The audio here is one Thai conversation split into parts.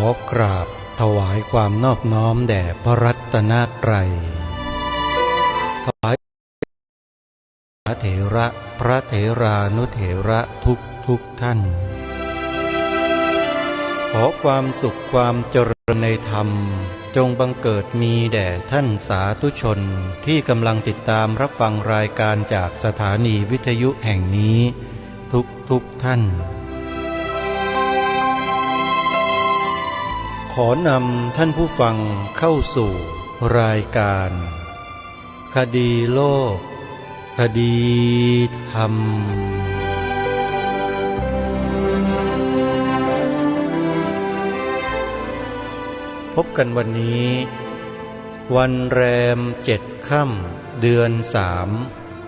อกราบถวายความนอบน้อมแด่พระรัตนตรัยถวายพระเถระพระเถรานุเถระทุกท่านขอความสุขความเจริญในธรรมจงบังเกิดมีแด่ท่านสาธุชนที่กำลังติดตามรับฟังรายการจากสถานีวิทยุแห่งนี้ทุกท่านขอนำท่านผู้ฟังเข้าสู่รายการคดีโลกคดีธรรมพบกันวันนี้วันแรม7 ค่ำเดือน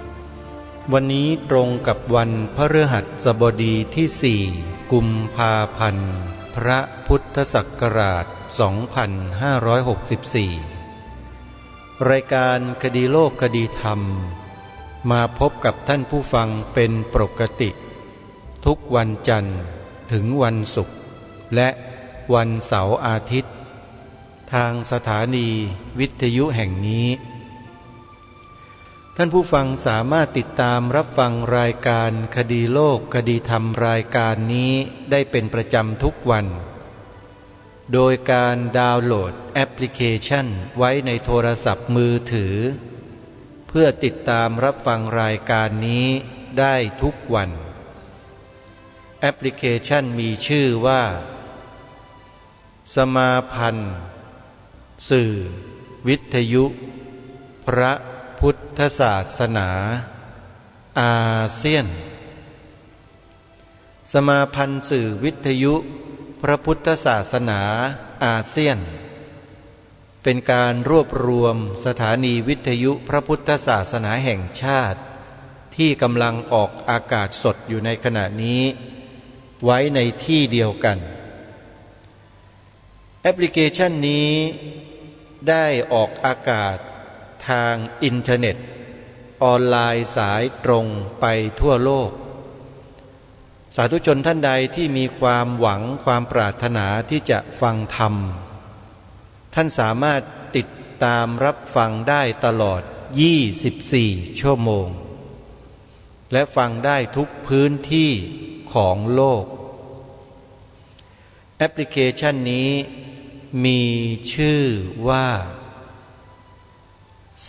3วันนี้ตรงกับวันพฤหัสบดีที่4 กุมภาพันธ์พระพุทธศักราช 2564 รายการคดีโลกคดีธรรมมาพบกับท่านผู้ฟังเป็นปกติทุกวันจันทร์ถึงวันศุกร์และวันเสาร์อาทิตย์ทางสถานีวิทยุแห่งนี้ท่านผู้ฟังสามารถติดตามรับฟังรายการคดีโลกคดีธรรมรายการนี้ได้เป็นประจำทุกวันโดยการดาวน์โหลดแอปพลิเคชันไว้ในโทรศัพท์มือถือเพื่อติดตามรับฟังรายการนี้ได้ทุกวันแอปพลิเคชันมีชื่อว่าสมาพันธ์สื่อวิทยุพระพุทธศาสนาอาเซียนสมาพันธ์สื่อวิทยุพระพุทธศาสนาอาเซียนเป็นการรวบรวมสถานีวิทยุพระพุทธศาสนาแห่งชาติที่กำลังออกอากาศสดอยู่ในขณะนี้ไว้ในที่เดียวกันแอปพลิเคชันนี้ได้ออกอากาศทางอินเทอร์เน็ตออนไลน์สายตรงไปทั่วโลกสาธุชนท่านใดที่มีความหวังความปรารถนาที่จะฟังธรรมท่านสามารถติดตามรับฟังได้ตลอด24 ชั่วโมงและฟังได้ทุกพื้นที่ของโลกแอปพลิเคชันนี้มีชื่อว่า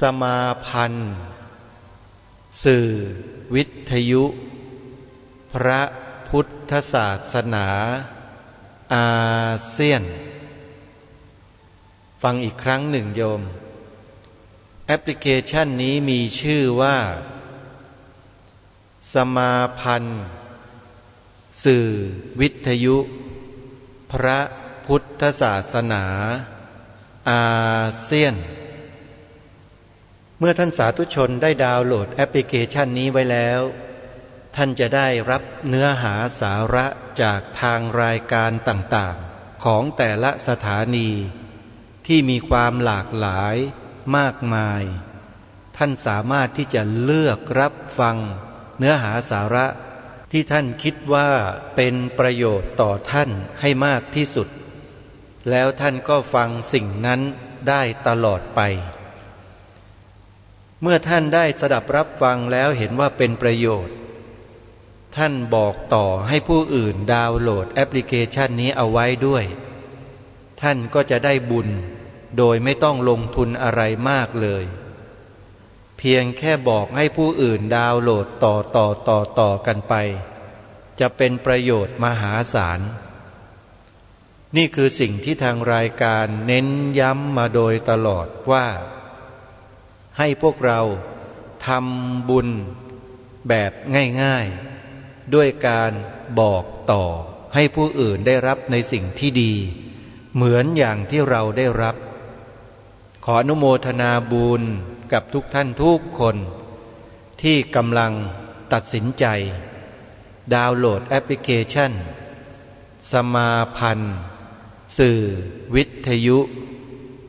สมาพันธ์สื่อวิทยุพระพุทธศาสนาอาเซียนฟังอีกครั้งหนึ่งโยมแอปพลิเคชันนี้มีชื่อว่าสมาพันธ์สื่อวิทยุพระพุทธศาสนาอาเซียนเมื่อท่านสาธุชนได้ดาวน์โหลดแอปพลิเคชันนี้ไว้แล้วท่านจะได้รับเนื้อหาสาระจากทางรายการต่างๆของแต่ละสถานีที่มีความหลากหลายมากมายท่านสามารถที่จะเลือกรับฟังเนื้อหาสาระที่ท่านคิดว่าเป็นประโยชน์ต่อท่านให้มากที่สุดแล้วท่านก็ฟังสิ่งนั้นได้ตลอดไปเมื่อท่านได้สดับรับฟังแล้วเห็นว่าเป็นประโยชน์ท่านบอกต่อให้ผู้อื่นดาวน์โหลดแอปพลิเคชันนี้เอาไว้ด้วยท่านก็จะได้บุญโดยไม่ต้องลงทุนอะไรมากเลยเพียงแค่บอกให้ผู้อื่นดาวน์โหลดต่อกันไปจะเป็นประโยชน์มหาศาลนี่คือสิ่งที่ทางรายการเน้นย้ำมาโดยตลอดว่าให้พวกเราทำบุญแบบง่ายๆด้วยการบอกต่อให้ผู้อื่นได้รับในสิ่งที่ดีเหมือนอย่างที่เราได้รับขออนุโมทนาบุญกับทุกท่านทุกคนที่กำลังตัดสินใจดาวน์โหลดแอปพลิเคชันสมาพันธ์สื่อวิทยุ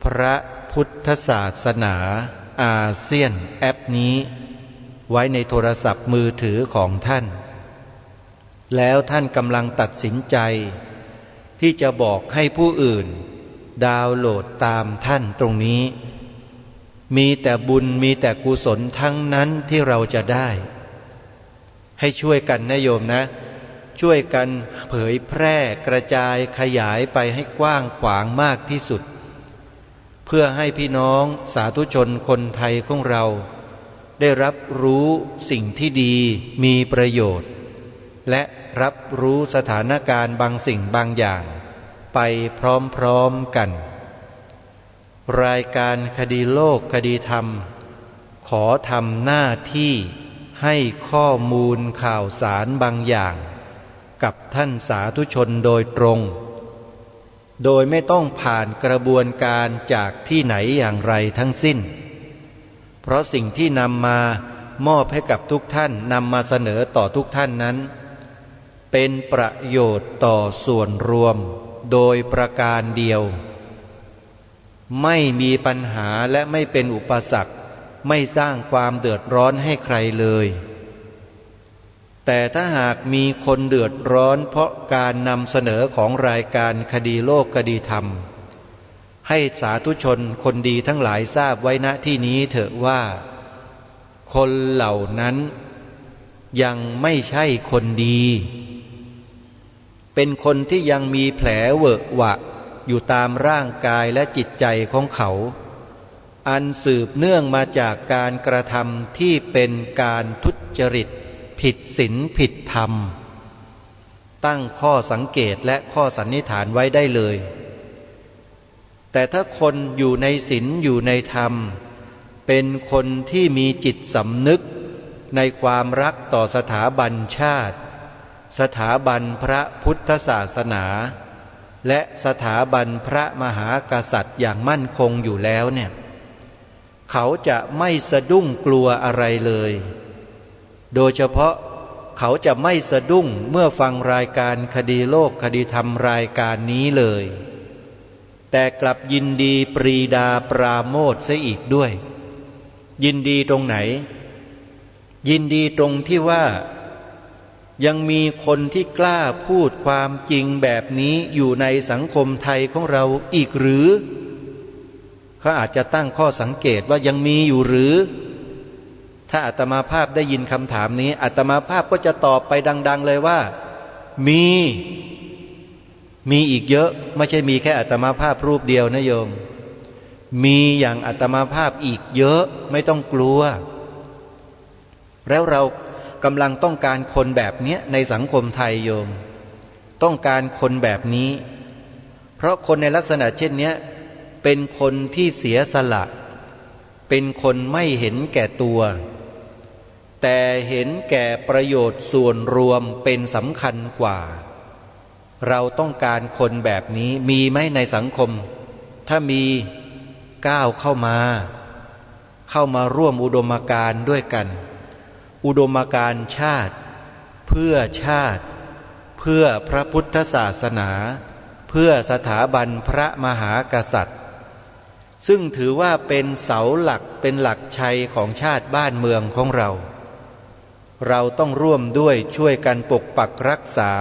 พระพุทธศาสนาอาเซียนแอปนี้ไว้ในโทรศัพท์มือถือของท่านแล้วท่านกำลังตัดสินใจ ที่จะบอกให้ผู้อื่นดาวน์โหลดตามท่านตรงนี้มีแต่บุญมีแต่กุศลทั้งนั้นที่เราจะได้ให้ช่วยกันนะโยมนะช่วยกันเผยแพร่กระจายขยายไปให้กว้างขวางมากที่สุดเพื่อให้พี่น้องสาธุชนคนไทยของเราได้รับรู้สิ่งที่ดีมีประโยชน์และรับรู้สถานการณ์บางสิ่งบางอย่างไปพร้อมๆกันรายการคดีโลกคดีธรรมขอทำหน้าที่ให้ข้อมูลข่าวสารบางอย่างกับท่านสาธุชนโดยตรงโดยไม่ต้องผ่านกระบวนการจากที่ไหนอย่างไรทั้งสิ้นเพราะสิ่งที่นำมามอบให้กับทุกท่านนำมาเสนอต่อทุกท่านนั้นเป็นประโยชน์ต่อส่วนรวมโดยประการเดียวไม่มีปัญหาและไม่เป็นอุปสรรคไม่สร้างความเดือดร้อนให้ใครเลยแต่ถ้าหากมีคนเดือดร้อนเพราะการนำเสนอของรายการคดีโลกคดีธรรมให้สาธุชนคนดีทั้งหลายทราบไว้ณที่นี้เถอะว่าคนเหล่านั้นยังไม่ใช่คนดีเป็นคนที่ยังมีแผลเวอะหวะอยู่ตามร่างกายและจิตใจของเขาอันสืบเนื่องมาจากการกระทำที่เป็นการทุจริตผิดศีลผิดธรรมตั้งข้อสังเกตและข้อสันนิษฐานไว้ได้เลยแต่ถ้าคนอยู่ในศีลอยู่ในธรรมเป็นคนที่มีจิตสำนึกในความรักต่อสถาบันชาติสถาบันพระพุทธศาสนาและสถาบันพระมหากษัตริย์อย่างมั่นคงอยู่แล้วเนี่ยเขาจะไม่สะดุ้งกลัวอะไรเลยโดยเฉพาะเขาจะไม่สะดุ้งเมื่อฟังรายการคดีโลกคดีธรรมรายการนี้เลยแต่กลับยินดีปรีดาปราโมทย์เสียอีกด้วยยินดีตรงไหนยินดีตรงที่ว่ายังมีคนที่กล้าพูดความจริงแบบนี้อยู่ในสังคมไทยของเราอีกหรือเขาอาจจะตั้งข้อสังเกตว่ายังมีอยู่หรือถ้าอาตมาภาพได้ยินคำถามนี้อาตมาภาพก็จะตอบไปดังๆเลยว่ามีอีกเยอะไม่ใช่มีแค่อาตมาภาพรูปเดียวนะโยมมีอย่างอาตมาภาพอีกเยอะไม่ต้องกลัวแล้วเรากำลังต้องการคนแบบนี้ในสังคมไทยโยมต้องการคนแบบนี้เพราะคนในลักษณะเช่นนี้เป็นคนที่เสียสละเป็นคนไม่เห็นแก่ตัวแต่เห็นแก่ประโยชน์ส่วนรวมเป็นสำคัญกว่าเราต้องการคนแบบนี้มีไหมในสังคมถ้ามีก้าวเข้ามาร่วมอุดมการณ์ด้วยกันอุดมการณ์ชาติเพื่อชาติเพื่อพระพุทธศาสนาเพื่อสถาบันพระมหากษัตริย์ซึ่งถือว่าเป็นเสาหลักเป็นหลักชัยของชาติบ้านเมืองของเราต้องร่วมด้วยช่วยกันปกปักรักษา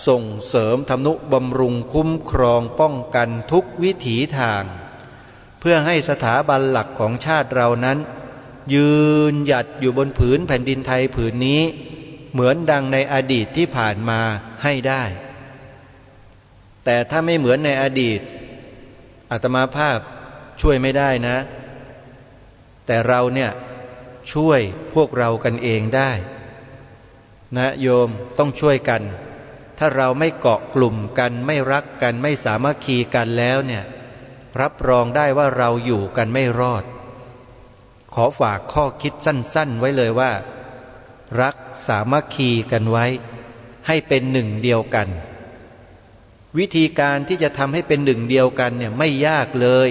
ส่งเสริมทำนุบำรุงคุ้มครองป้องกันทุกวิถีทางเพื่อให้สถาบันหลักของชาติเรานั้นยืนหยัดอยู่บนผืนแผ่นดินไทยผืนนี้เหมือนดังในอดีตที่ผ่านมาให้ได้แต่ถ้าไม่เหมือนในอดีตอาตมาภาพช่วยไม่ได้นะแต่เราเนี่ยช่วยพวกเรากันเองได้นะโยมต้องช่วยกันถ้าเราไม่เกาะกลุ่มกันไม่รักกันไม่สามัคคีกันแล้วเนี่ยรับรองได้ว่าเราอยู่กันไม่รอดขอฝากข้อคิดสั้นๆไว้เลยว่ารักสามัคคีกันไว้ให้เป็นหนึ่งเดียวกันวิธีการที่จะทำให้เป็นหนึ่งเดียวกันเนี่ยไม่ยากเลย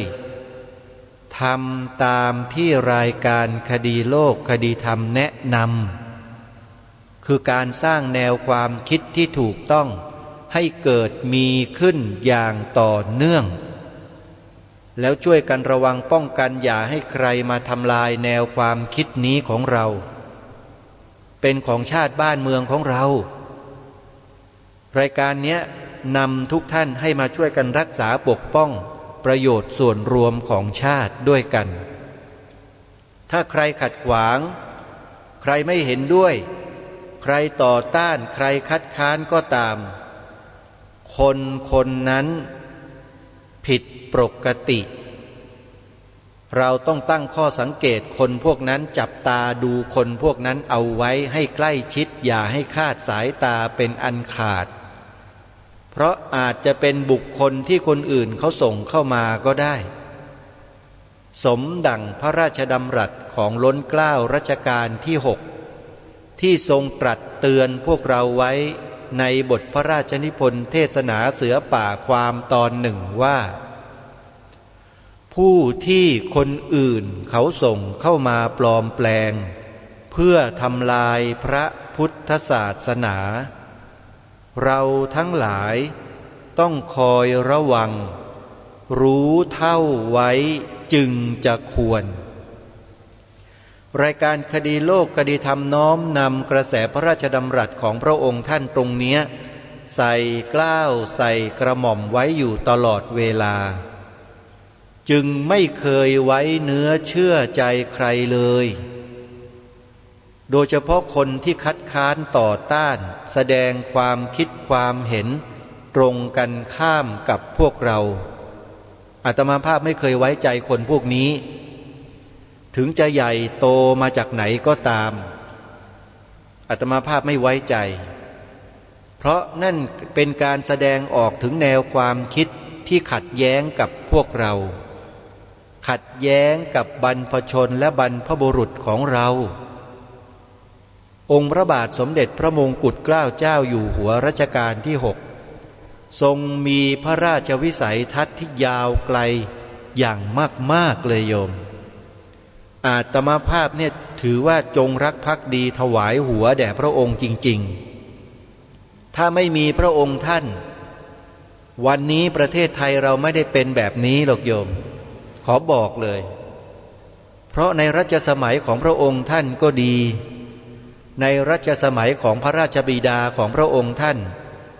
ทำตามที่รายการคดีโลกคดีธรรมแนะนำคือการสร้างแนวความคิดที่ถูกต้องให้เกิดมีขึ้นอย่างต่อเนื่องแล้วช่วยกันระวังป้องกันอย่าให้ใครมาทำลายแนวความคิดนี้ของเราเป็นของชาติบ้านเมืองของเรา รายการเนี้ยนำทุกท่านให้มาช่วยกันรักษาปกป้องประโยชน์ส่วนรวมของชาติด้วยกันถ้าใครขัดขวางใครไม่เห็นด้วยใครต่อต้านใครคัดค้านก็ตามคนนั้นผิดปกติเราต้องตั้งข้อสังเกตคนพวกนั้นจับตาดูคนพวกนั้นเอาไว้ให้ใกล้ชิดอย่าให้คลาดสายตาเป็นอันขาดเพราะอาจจะเป็นบุคคลที่คนอื่นเขาส่งเข้ามาก็ได้สมดั่งพระราชดำรัสของล้นเกล้ารัชกาลที่6ที่ทรงตรัสเตือนพวกเราไว้ในบทพระราชนิพนธ์เทศนาเสือป่าความตอนหนึ่งว่าผู้ที่คนอื่นเขาส่งเข้ามาปลอมแปลงเพื่อทำลายพระพุทธศาสนาเราทั้งหลายต้องคอยระวังรู้เท่าไว้จึงจะควรรายการคดีโลกคดีธรรมน้อมนำกระแสพระราชดำรัสของพระองค์ท่านตรงเนี้ยใส่เกล้าใส่กระหม่อมไว้อยู่ตลอดเวลาจึงไม่เคยไว้เนื้อเชื่อใจใครเลยโดยเฉพาะคนที่คัดค้านต่อต้านแสดงความคิดความเห็นตรงกันข้ามกับพวกเราอาตมาภาพไม่เคยไว้ใจคนพวกนี้ถึงจะใหญ่โตมาจากไหนก็ตามอาตมาภาพไม่ไว้ใจเพราะนั่นเป็นการแสดงออกถึงแนวความคิดที่ขัดแย้งกับพวกเราขัดแย้งกับบรรพชนและบรรพบุรุษของเราองค์พระบาทสมเด็จพระมงกุฎเกล้าเจ้าอยู่หัวรัชกาลที่6ทรงมีพระราชวิสัยทัศน์ที่ยาวไกลอย่างมากๆเลยโยมอาตมาภาพเนี่ยถือว่าจงรักภักดีถวายหัวแด่พระองค์จริงๆถ้าไม่มีพระองค์ท่านวันนี้ประเทศไทยเราไม่ได้เป็นแบบนี้หรอกโยมขอบอกเลยเพราะในรัชสมัยของพระองค์ท่านก็ดีในรัชสมัยของพระราชบิดาของพระองค์ท่าน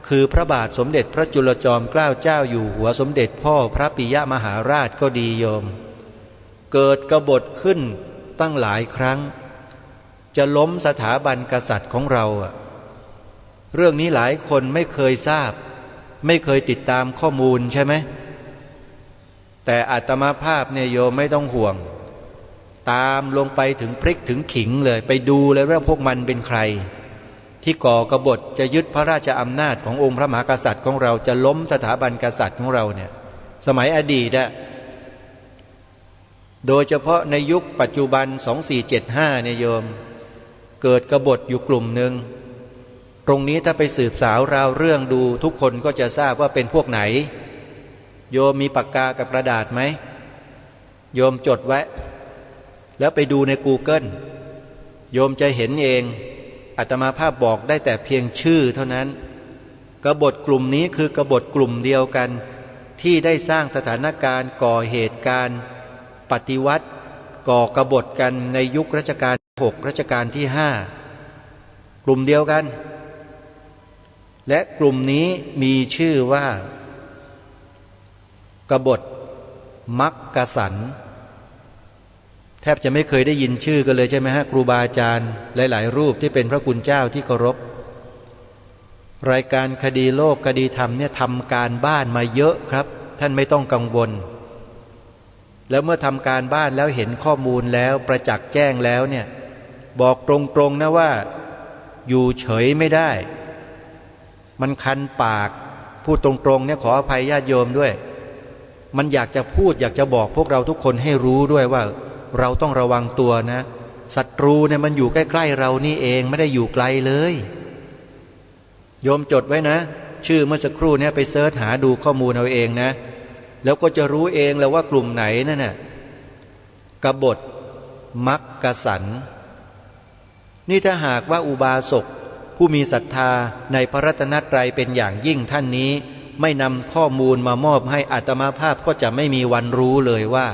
คือพระบาทสมเด็จพระจุลจอมเกล้าเจ้าอยู่หัวสมเด็จพ่อพระปิยมหาราชก็ดีโยมเกิดกบฏขึ้นตั้งหลายครั้งจะล้มสถาบันกษัตริย์ของเราเรื่องนี้หลายคนไม่เคยทราบไม่เคยติดตามข้อมูลใช่ไหมแต่อาตมาภาพเนี่ยโยมไม่ต้องห่วงตามลงไปถึงพริกถึงขิงเลยไปดูเลยว่าพวกมันเป็นใครที่ก่อกบฏจะยึดพระราชอำนาจขององค์พระมหากษัตริย์ของเราจะล้มสถาบันกษัตริย์ของเราเนี่ยสมัยอดีตโดยเฉพาะในยุคปัจจุบัน2475เนี่ยโยมเกิดกบฏอยู่กลุ่มหนึ่งตรงนี้ถ้าไปสืบสาวราวเรื่องดูทุกคนก็จะทราบว่าเป็นพวกไหนโยมมีปากกากับกระดาษไหมโยมจดไว้แล้วไปดูใน Google โยมจะเห็นเองอาตมาภาพบอกได้แต่เพียงชื่อเท่านั้นกบฏกลุ่มนี้คือกบฏกลุ่มเดียวกันที่ได้สร้างสถานการณ์ก่อเหตุการณ์ปฏิวัติก่อกบฏกันในยุครัชกาลที่6รัชกาลที่5กลุ่มเดียวกันและกลุ่มนี้มีชื่อว่ากบฏมักกะสันแทบจะไม่เคยได้ยินชื่อกันเลยใช่ไหมฮะครูบาอาจารย์หลายๆรูปที่เป็นพระคุณเจ้าที่เคารพรายการคดีโลกคดีธรรมเนี่ยทำการบ้านมาเยอะครับท่านไม่ต้องกังวลแล้วเมื่อทำการบ้านแล้วเห็นข้อมูลแล้วประจักษ์แจ้งแล้วเนี่ยบอกตรงๆนะว่าอยู่เฉยไม่ได้มันคันปากพูดตรงๆเนี่ยขออภัยญาติโยมด้วยมันอยากจะพูดอยากจะบอกพวกเราทุกคนให้รู้ด้วยว่าเราต้องระวังตัวนะศัตรูเนี่ยมันอยู่ใกล้ๆเรานี่เองไม่ได้อยู่ไกลเลยโยมจดไว้นะชื่อเมื่อสักครู่เนี่ยไปเสิร์ชหาดูข้อมูลเอาเองนะแล้วก็จะรู้เองแล้วว่ากลุ่มไหนนั่นน่ะกบฏมักกะสันนี่ถ้าหากว่าอุบาสกผู้มีศรัทธาในพระรัตนตรัยเป็นอย่างยิ่งท่านนี้ไม่นำข้อมูลมามอบให้อาตมาภาพก็จะไม่มีวันรู้เลยว่า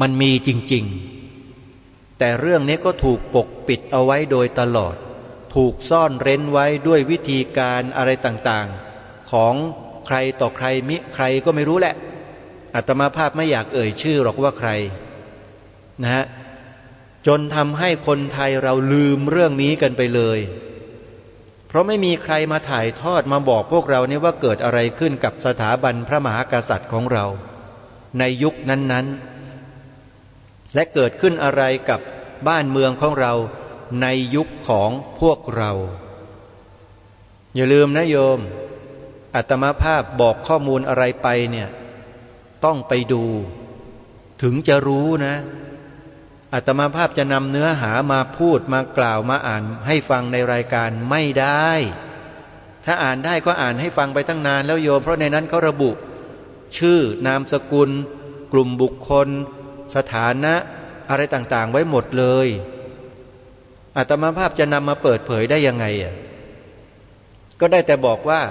มันมีจริงๆแต่เรื่องนี้ก็ถูกปกปิดเอาไว้โดยตลอด ถูกซ่อนเร้นไว้ด้วยวิธีการอะไรต่างๆของใครต่อใครมิใครก็ไม่รู้แหละอาตมาภาพไม่อยากเอ่ยชื่อหรอกว่าใครนะฮะจนทำให้คนไทยเราลืมเรื่องนี้กันไปเลยเพราะไม่มีใครมาถ่ายทอดมาบอกพวกเราเนี่ยว่าเกิดอะไรขึ้นกับสถาบันพระมหากษัตริย์ของเราในยุคนั้นๆและเกิดขึ้นอะไรกับบ้านเมืองของเราในยุคของพวกเราอย่าลืมนะโยมอาตมาภาพบอกข้อมูลอะไรไปเนี่ยต้องไปดูถึงจะรู้นะอาตมาภาพจะนำเนื้อหามาพูดมากล่าวมาอ่านให้ฟังในรายการไม่ได้ถ้าอ่านได้ก็อ่านให้ฟังไปตั้งนานแล้วโยมเพราะในนั้นเขาระบุชื่อนามสกุลกลุ่มบุคคลสถานะอะไรต่างๆไว้หมดเลยอาตมาภาพจะนำมาเปิดเผยได้ยังไงก็ได้แต่บอกว่า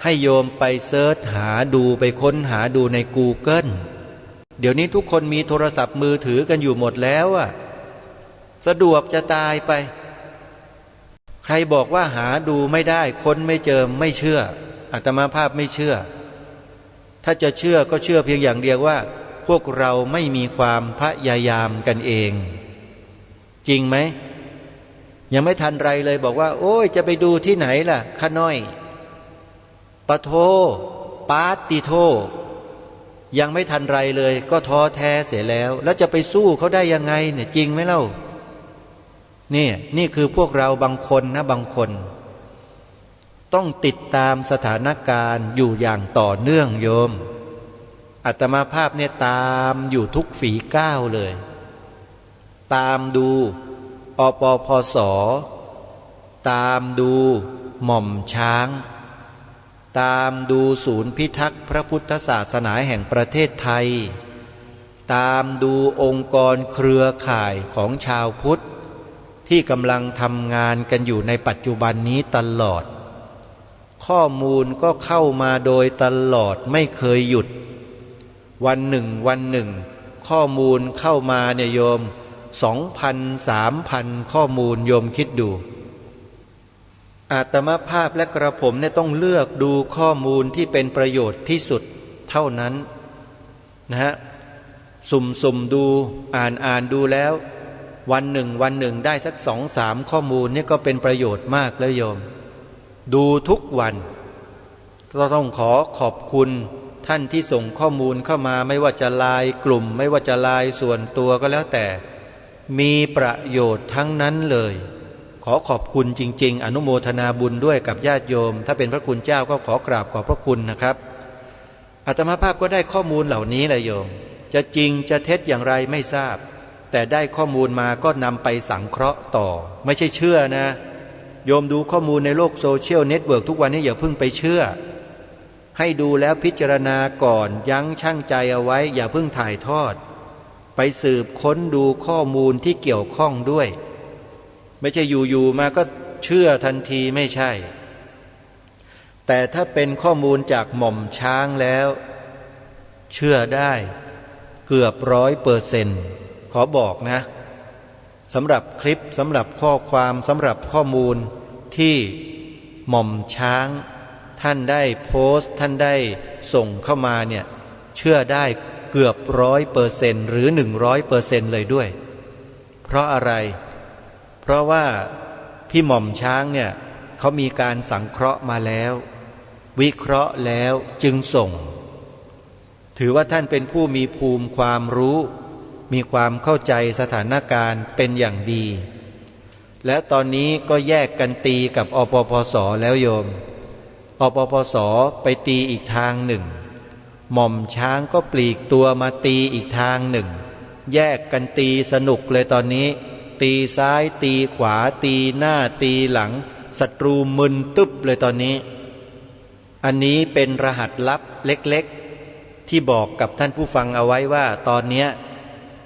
ให้โยมไปเสิร์ชหาดูไปค้นหาดูใน Google เดี๋ยวนี้ทุกคนมีโทรศัพท์มือถือกันอยู่หมดแล้วสะดวกจะตายไปใครบอกว่าหาดูไม่ได้ค้นไม่เจอไม่เชื่ออาตมาภาพไม่เชื่อถ้าจะเชื่อก็เชื่อเพียงอย่างเดียวว่าพวกเราไม่มีความพยายามกันเองจริงไหมยังไม่ทันไรเลยบอกว่าโอ้ยจะไปดูที่ไหนล่ะข้าน้อยปะโทปาติโทยังไม่ทันไรเลยก็ท้อแท้เสียแล้วจะไปสู้เขาได้ยังไงเนี่ยจริงไหมเล่านี่คือพวกเราบางคนนะบางคนต้องติดตามสถานการณ์อยู่อย่างต่อเนื่องโยมอาตมาภาพเนี่ยตามอยู่ทุกฝีก้าวเลยตามดูอปพส.ตามดูหม่อมช้างตามดูศูนย์พิทักษ์พระพุทธศาสนาแห่งประเทศไทยตามดูองค์กรเครือข่ายของชาวพุทธที่กำลังทำงานกันอยู่ในปัจจุบันนี้ตลอดข้อมูลก็เข้ามาโดยตลอดไม่เคยหยุดวันหนึ่งข้อมูลเข้ามาเนี่ยโยม 2,000 3,000 ข้อมูลโยมคิดดูอาตมาภาพและกระผมเนี่ยต้องเลือกดูข้อมูลที่เป็นประโยชน์ที่สุดเท่านั้นนะฮะสุ่มดูอ่านดูแล้ววันหนึ่งได้สัก 2-3 ข้อมูลนี่ก็เป็นประโยชน์มากแล้วโยมดูทุกวันก็ต้องขอบคุณท่านที่ส่งข้อมูลเข้ามาไม่ว่าจะไลน์กลุ่มไม่ว่าจะไลน์ส่วนตัวก็แล้วแต่มีประโยชน์ทั้งนั้นเลยขอขอบคุณจริงๆอนุโมทนาบุญด้วยกับญาติโยมถ้าเป็นพระคุณเจ้าก็ขอกราบขอบพระคุณนะครับอาตมาภาพก็ได้ข้อมูลเหล่านี้แหละโยมจะจริงจะเท็จอย่างไรไม่ทราบแต่ได้ข้อมูลมาก็นำไปสังเคราะห์ต่อไม่ใช่เชื่อนะโยมดูข้อมูลในโลกโซเชียลเน็ตเวิร์กทุกวันนี้อย่าเพิ่งไปเชื่อให้ดูแล้วพิจารณาก่อนยั้งชั่งใจเอาไว้อย่าเพิ่งถ่ายทอดไปสืบค้นดูข้อมูลที่เกี่ยวข้องด้วยไม่ใช่อยู่ๆมาก็เชื่อทันทีไม่ใช่แต่ถ้าเป็นข้อมูลจากหม่อมช้างแล้วเชื่อได้เกือบ100%ขอบอกนะสำหรับคลิปสำหรับข้อความสำหรับข้อมูลที่หม่อมช้างท่านได้โพสต์ท่านได้ส่งเข้ามาเนี่ยเชื่อได้เกือบ100%หรือ100%เลยด้วยเพราะอะไรเพราะว่าพี่หม่อมช้างเนี่ยเขามีการสังเคราะห์มาแล้ววิเคราะห์แล้วจึงส่งถือว่าท่านเป็นผู้มีภูมิความรู้มีความเข้าใจสถานการณ์เป็นอย่างดีและตอนนี้ก็แยกกันตีกับอปพส.แล้วโยมอปพส.ไปตีอีกทางหนึ่งหม่อมช้างก็ปลีกตัวมาตีอีกทางหนึ่งแยกกันตีสนุกเลยตอนนี้ตีซ้ายตีขวาตีหน้าตีหลังศัตรูมึนตึ๊บเลยตอนนี้อันนี้เป็นรหัสลับเล็กๆที่บอกกับท่านผู้ฟังเอาไว้ว่าตอนนี้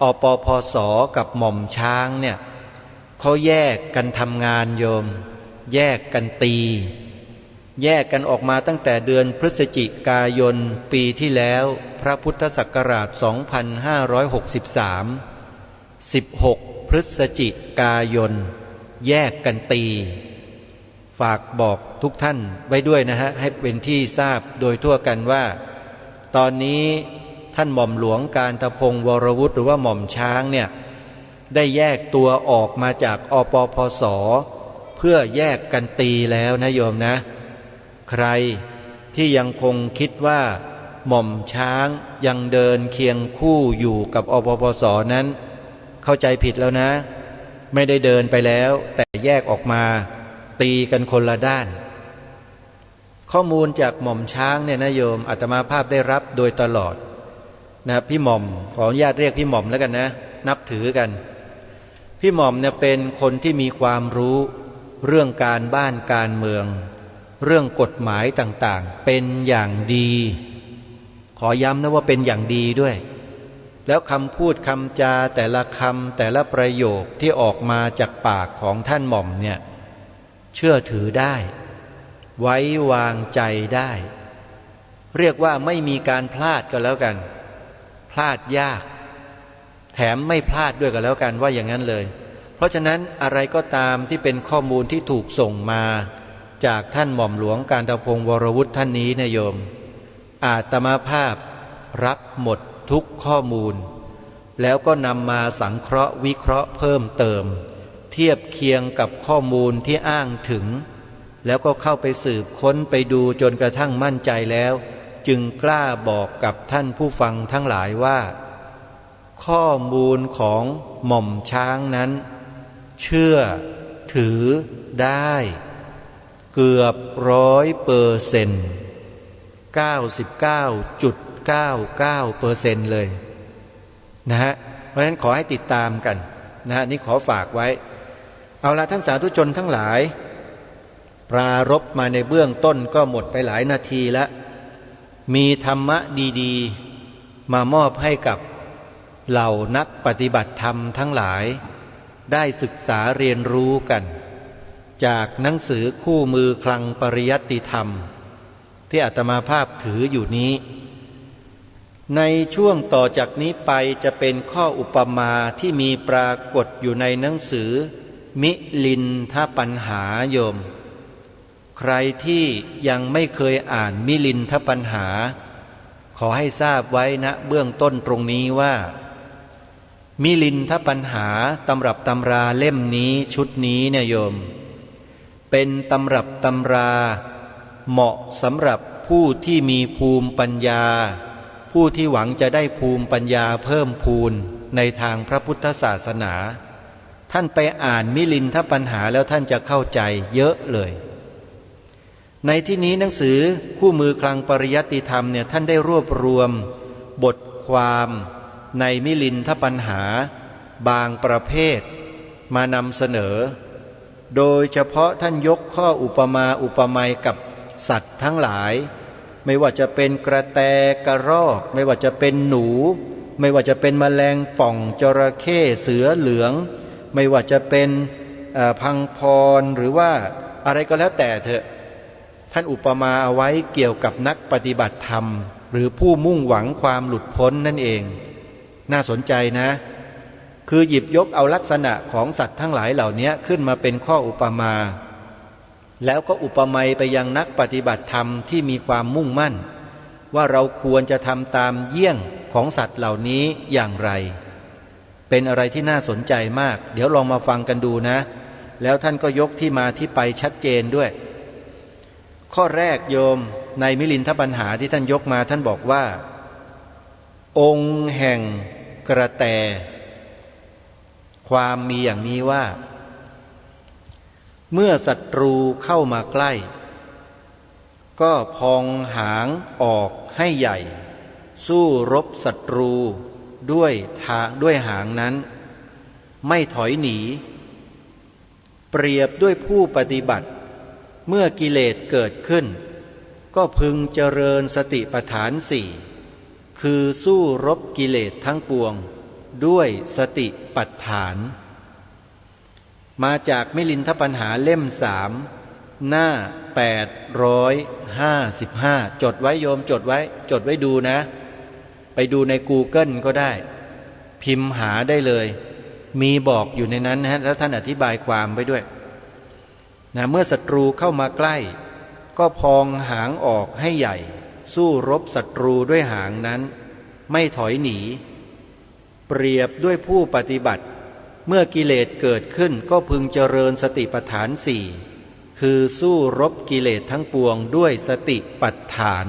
อปพส.กับหม่อมช้างเนี่ยเขาแยกกันทำงานโยมแยกกันตีแยกกันออกมาตั้งแต่เดือนพฤศจิกายนปีที่แล้วพระพุทธศักราช 2563 16 พฤศจิกายนแยกกันตี ฝากบอกทุกท่านไว้ด้วยนะฮะให้เป็นที่ทราบโดยทั่วกันว่าตอนนี้ท่านหม่อมหลวงการตพงศ์วรวุฒิหรือว่าหม่อมช้างเนี่ยได้แยกตัวออกมาจากอปพสเพื่อแยกกันตีแล้วนะโยมนะใครที่ยังคงคิดว่าหม่อมช้างยังเดินเคียงคู่อยู่กับอปพสนั้นเข้าใจผิดแล้วนะไม่ได้เดินไปแล้วแต่แยกออกมาตีกันคนละด้านข้อมูลจากหม่อมช้างเนี่ยนะโยมอาตมาภาพได้รับโดยตลอดนะพี่หม่อมขออนุญาตเรียกพี่หม่อมแล้วกันนะนับถือกันพี่หม่อมเนี่ยเป็นคนที่มีความรู้เรื่องการบ้านการเมืองเรื่องกฎหมายต่างๆเป็นอย่างดีขอย้ำนะว่าเป็นอย่างดีด้วยแล้วคำพูดคำจาแต่ละคำแต่ละประโยคที่ออกมาจากปากของท่านหม่อมเนี่ยเชื่อถือได้ไว้วางใจได้เรียกว่าไม่มีการพลาดก็แล้วกันพลาดยากแถมไม่พลาดด้วยกันแล้วกันว่าอย่างนั้นเลยเพราะฉะนั้นอะไรก็ตามที่เป็นข้อมูลที่ถูกส่งมาจากท่านหม่อมหลวงการตพงศ์วรวุฒิท่านนี้นะโยมอาตมาภาพรับหมดทุกข้อมูลแล้วก็นำมาสังเคราะห์วิเคราะห์เพิ่มเติมเทียบเคียงกับข้อมูลที่อ้างถึงแล้วก็เข้าไปสืบค้นไปดูจนกระทั่งมั่นใจแล้วจึงกล้าบอกกับท่านผู้ฟังทั้งหลายว่าข้อมูลของหม่อมช้างนั้นเชื่อถือได้เกือบ100% 99.99% เลยนะฮะเพราะฉะนั้นขอให้ติดตามกันนะฮะนี่ขอฝากไว้เอาละท่านสาธุชนทั้งหลายปรารภมาในเบื้องต้นก็หมดไปหลายนาทีแล้วมีธรรมะดีๆมามอบให้กับเหล่านักปฏิบัติธรรมทั้งหลายได้ศึกษาเรียนรู้กันจากหนังสือคู่มือคลังปริยัติธรรมที่อาตมาภาพถืออยู่นี้ในช่วงต่อจากนี้ไปจะเป็นข้ออุปมาที่มีปรากฏอยู่ในหนังสือมิลินทปัญหาโยมใครที่ยังไม่เคยอ่านมิลินทปัญหาขอให้ทราบไว้นะเบื้องต้นตรงนี้ว่ามิลินทปัญหาตำรับตำราเล่มนี้ชุดนี้เนี่ยโยมเป็นตำรับตำราเหมาะสำหรับผู้ที่มีภูมิปัญญาผู้ที่หวังจะได้ภูมิปัญญาเพิ่มพูนในทางพระพุทธศาสนาท่านไปอ่านมิลินทปัญหาแล้วท่านจะเข้าใจเยอะเลยในที่นี้หนังสือคู่มือคลังปริยัติธรรมเนี่ยท่านได้รวบรวมบทความในมิลินทปัญหาบางประเภทมานำเสนอโดยเฉพาะท่านยกข้ออุปมาอุปไมยกับสัตว์ทั้งหลายไม่ว่าจะเป็นกระแตกระรอกไม่ว่าจะเป็นหนูไม่ว่าจะเป็นแมลงป่องจระเข้เสือเหลืองไม่ว่าจะเป็นพังพรหรือว่าอะไรก็แล้วแต่เถอะท่านอุปมาเอาไว้เกี่ยวกับนักปฏิบัติธรรมหรือผู้มุ่งหวังความหลุดพ้นนั่นเองน่าสนใจนะคือหยิบยกเอาลักษณะของสัตว์ทั้งหลายเหล่านี้ขึ้นมาเป็นข้ออุปมาแล้วก็อุปไมยไปยังนักปฏิบัติธรรมที่มีความมุ่งมั่นว่าเราควรจะทำตามเยี่ยงของสัตว์เหล่านี้อย่างไรเป็นอะไรที่น่าสนใจมากเดี๋ยวลองมาฟังกันดูนะแล้วท่านก็ยกที่มาที่ไปชัดเจนด้วยข้อแรกโยมในมิลินทปัญหาที่ท่านยกมาท่านบอกว่าองค์แห่งกระแตความมีอย่างนี้ว่าเมื่อศัตรูเข้ามาใกล้ก็พองหางออกให้ใหญ่สู้รบศัตรูด้วยหางนั้นไม่ถอยหนีเปรียบด้วยผู้ปฏิบัติเมื่อกิเลสเกิดขึ้นก็พึงเจริญสติปัฏฐานสี่คือสู้รบกิเลสทั้งปวงด้วยสติปัฏฐานมาจากมิลินทปัญหาเล่ม3หน้า855จดไว้โยมจดไว้ดูนะไปดูใน Google ก็ได้พิมพ์หาได้เลยมีบอกอยู่ในนั้นนะแล้วท่านอธิบายความไว้ด้วย นะเมื่อศัตรูเข้ามาใกล้ก็พองหางออกให้ใหญ่สู้รบศัตรูด้วยหางนั้นไม่ถอยหนีเปรียบด้วยผู้ปฏิบัติเมื่อกิเลสเกิดขึ้นก็พึงเจริญสติปัฏฐานสี่คือสู้รบกิเลสทั้งปวงด้วยสติปัฏฐาน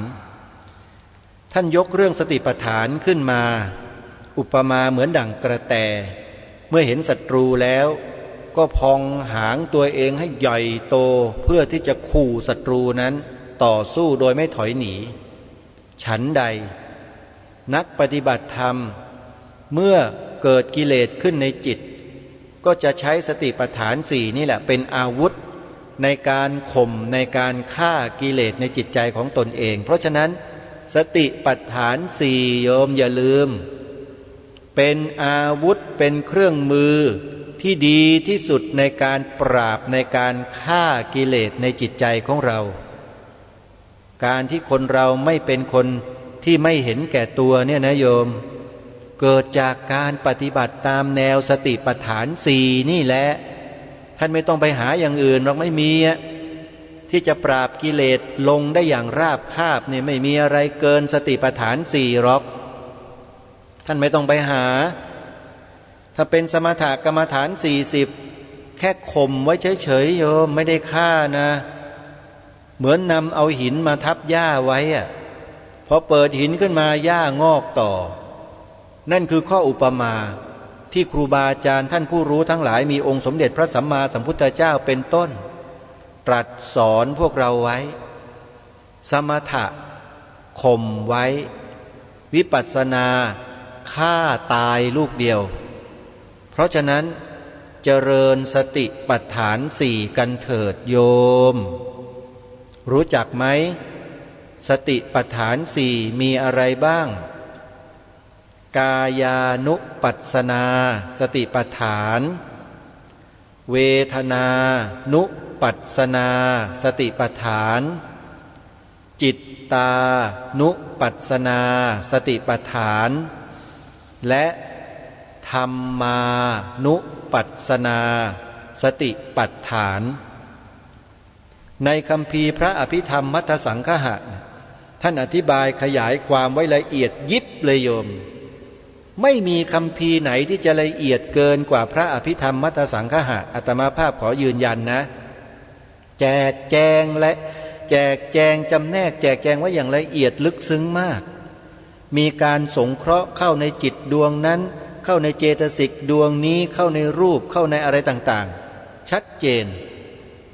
ท่านยกเรื่องสติปัฏฐานขึ้นมาอุปมาเหมือนดั่งกระแตเมื่อเห็นศัตรูแล้วก็พองหางตัวเองให้ใหญ่โตเพื่อที่จะขู่ศัตรูนั้นต่อสู้โดยไม่ถอยหนีฉันใดนักปฏิบัติธรรมเมื่อเกิดกิเลสขึ้นในจิตก็จะใช้สติปัฏฐานสี่นี่แหละเป็นอาวุธในการข่มในการฆ่ากิเลสในจิตใจของตนเองเพราะฉะนั้นสติปัฏฐานสี่โยมอย่าลืมเป็นอาวุธเป็นเครื่องมือที่ดีที่สุดในการปราบในการฆ่ากิเลสในจิตใจของเราการที่คนเราไม่เป็นคนที่ไม่เห็นแก่ตัวเนี่ยนะโยมเกิดจากการปฏิบัติตามแนวสติปัฏฐานสี่นี่แหละท่านไม่ต้องไปหาอย่างอื่นหรอกไม่มีที่จะปราบกิเลสลงได้อย่างราบคาบเนี่ยไม่มีอะไรเกินสติปัฏฐานสี่หรอกท่านไม่ต้องไปหาถ้าเป็นสมถกรรมฐาน40แค่ข่มไว้เฉยๆโยมไม่ได้ฆ่านะเหมือนนำเอาหินมาทับหญ้าไว้พอเปิดหินขึ้นมาหญ้างอกต่อนั่นคือข้ออุปมาที่ครูบาอาจารย์ท่านผู้รู้ทั้งหลายมีองค์สมเด็จพระสัมมาสัมพุทธเจ้าเป็นต้นตรัสสอนพวกเราไว้สมถะข่มไว้วิปัสสนาฆ่าตายลูกเดียวเพราะฉะนั้นเจริญสติปัฏฐานสี่กันเถิดโยมรู้จักไหมสติปัฏฐานสี่มีอะไรบ้างกายานุปัสสนาสติปัฏฐานเวทนานุปัสสนาสติปัฏฐานจิตตานุปัสสนาสติปัฏฐานและธรรมานุปัสสนาสติปัฏฐานในคัมภีร์พระอภิธรรมมัทธสังคหะท่านอธิบายขยายความไว้ละเอียดยิบเลยโยมไม่มีคัมภีร์ไหนที่จะละเอียดเกินกว่าพระอภิธรรมมัทธสังคหะอาตมาภาพขอยืนยันนะแจกแจงและแจกแจงจำแนกแจกแจงไว้อย่างละเอียดลึกซึ้งมากมีการสงเคราะห์เข้าในจิตดวงนั้นเข้าในเจตสิกดวงนี้เข้าในรูปเข้าในอะไรต่างๆชัดเจน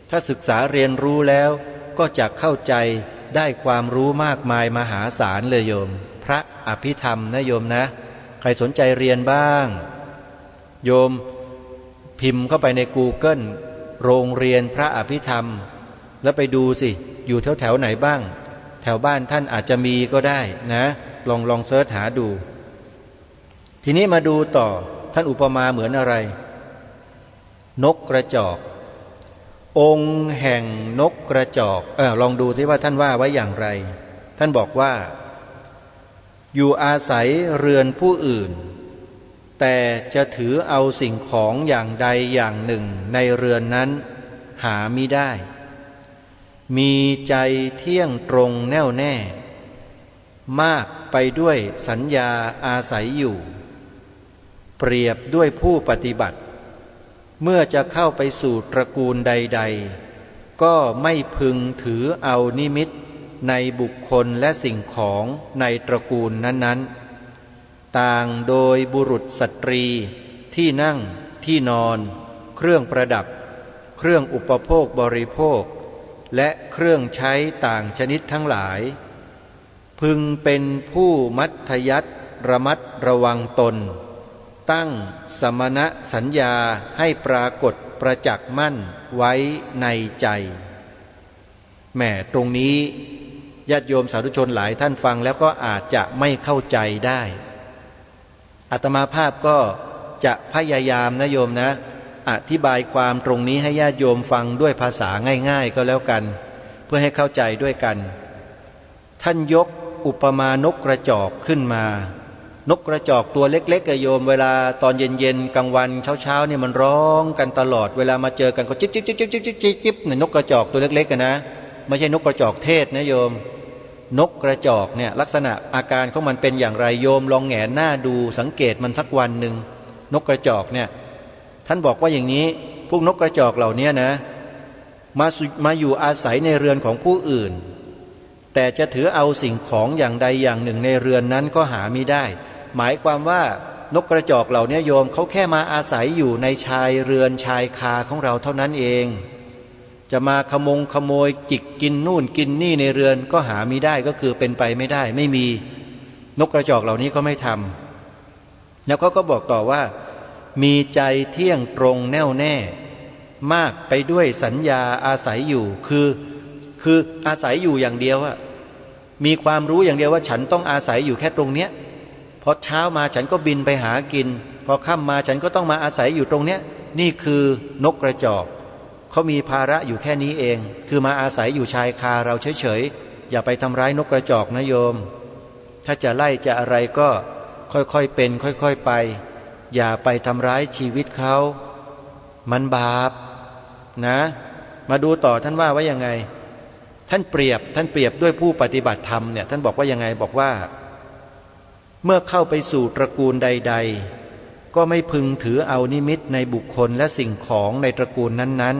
ถ้าศึกษาเรียนรู้แล้วก็จะเข้าใจได้ความรู้มากมายมหาศาลเลยโยมพระอภิธรรมนะโยมนะใครสนใจเรียนบ้างโยมพิมพ์เข้าไปใน Google โรงเรียนพระอภิธรรมแล้วไปดูสิอยู่แถวไหนบ้างแถวบ้านท่านอาจจะมีก็ได้นะลองเสิร์ชหาดูทีนี้มาดูต่อท่านอุปมาเหมือนอะไรนกกระจอกองค์แห่งนกกระจอกลองดูสิว่าท่านว่าไว้อย่างไรท่านบอกว่าอยู่อาศัยเรือนผู้อื่นแต่จะถือเอาสิ่งของอย่างใดอย่างหนึ่งในเรือนนั้นหามิได้มีใจเที่ยงตรงแน่วแน่มากไปด้วยสัญญาอาศัยอยู่เปรียบด้วยผู้ปฏิบัติเมื่อจะเข้าไปสู่ตระกูลใดๆก็ไม่พึงถือเอานิมิตในบุคคลและสิ่งของในตระกูลนั้นๆต่างโดยบุรุษสตรีที่นั่งที่นอนเครื่องประดับเครื่องอุปโภคบริโภคและเครื่องใช้ต่างชนิดทั้งหลายพึงเป็นผู้มัธยัสถ์ระมัดระวังตนตั้งสมณสัญญาให้ปรากฏประจักษ์มั่นไว้ในใจแหมตรงนี้ญาติโยมสาธุชนหลายท่านฟังแล้วก็อาจจะไม่เข้าใจได้อาตมาภาพก็จะพยายามนะโยมนะอธิบายความตรงนี้ให้ญาติโยมฟังด้วยภาษาง่ายๆก็แล้วกันเพื่อให้เข้าใจด้วยกันท่านยกอุปมานกกระจอกขึ้นมา นกกระจอกตัวเล็กๆโยมเวลาตอนเย็นๆกลางวันเช้าเนี่ยมันร้องกันตลอดเวลามาเจอกันก็จิ๊บจิ๊บจิ๊บจิ๊บจิ๊บจิ๊บจิ๊บเนี่ยนกกระจอกตัวเล็กๆกันนะไม่ใช่นกกระจอกเทศนะโยมนกกระจอกเนี่ยลักษณะอาการของมันเป็นอย่างไรโยมลองแหงนหน้าดูสังเกตมันสักวันหนึ่งนกกระจอกเนี่ยท่านบอกว่าอย่างนี้พวกนกกระจอกเหล่านี้นะมาอยู่อาศัยในเรือนของผู้อื่นแต่จะถือเอาสิ่งของอย่างใดอย่างหนึ่งในเรือนนั้นก็หาไม่ได้หมายความว่านกกระจอกเหล่านี้โยมเขาแค่มาอาศัยอยู่ในชายเรือนชายคาของเราเท่านั้นเองจะมาขโมยจิกกินนู่นกินนี่ในเรือนก็หาไม่ได้ก็คือเป็นไปไม่ได้ไม่มีนกกระจอกเหล่านี้ก็ไม่ทำแล้วเขาก็บอกต่อว่ามีใจเที่ยงตรงแน่วแน่มากไปด้วยสัญญาอาศัยอยู่คืออาศัยอยู่อย่างเดียวอะมีความรู้อย่างเดียวว่าฉันต้องอาศัยอยู่แค่ตรงเนี้ยพอเช้ามาฉันก็บินไปหากินพอค่ำมาฉันก็ต้องมาอาศัยอยู่ตรงเนี้ยนี่คือนกกระจอกเขามีภาระอยู่แค่นี้เองคือมาอาศัยอยู่ชายคาเราเฉยๆอย่าไปทำร้ายนกกระจอกนะโยมถ้าจะไล่จะอะไรก็ค่อยๆเป็นค่อยๆไปอย่าไปทำร้ายชีวิตเขามันบาปนะมาดูต่อท่านว่าไว้ยังไงท่านเปรียบด้วยผู้ปฏิบัติธรรมเนี่ยท่านบอกว่ายังไงบอกว่าเมื่อเข้าไปสู่ตระกูลใดๆก็ไม่พึงถือเอานิมิตในบุคคลและสิ่งของในตระกูลนั้น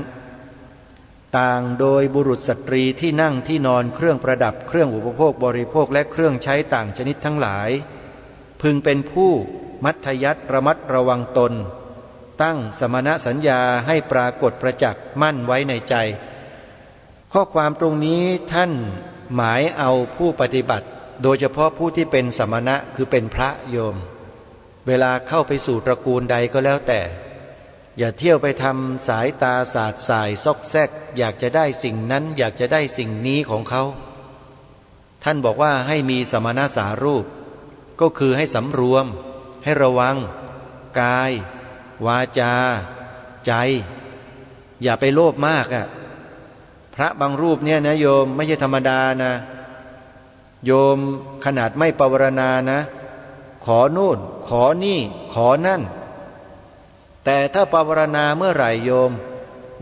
ๆต่างโดยบุรุษสตรีที่นั่งที่นอนเครื่องประดับเครื่องอุปโภคบริโภคและเครื่องใช้ต่างชนิดทั้งหลายพึงเป็นผู้มัธยัสถ์ระมัดระวังตนตั้งสมณสัญญาให้ปรากฏประจักษ์มั่นไว้ในใจข้อความตรงนี้ท่านหมายเอาผู้ปฏิบัติโดยเฉพาะผู้ที่เป็นสมณะคือเป็นพระโยมเวลาเข้าไปสู่ตระกูลใดก็แล้วแต่อย่าเที่ยวไปทำสายตาสาดสายซอกแซกอยากจะได้สิ่งนั้นอยากจะได้สิ่งนี้ของเขาท่านบอกว่าให้มีสมณสารูปก็คือให้สำรวมให้ระวังกายวาจาใจอย่าไปโลภมากอ่ะพระบางรูปเนี่ยนะโยมไม่ใช่ธรรมดานะโยมขนาดไม่ปวารณานะขอนู่นขอนี่ขอนั่นแต่ถ้าปวารณาเมื่อไหร่โยม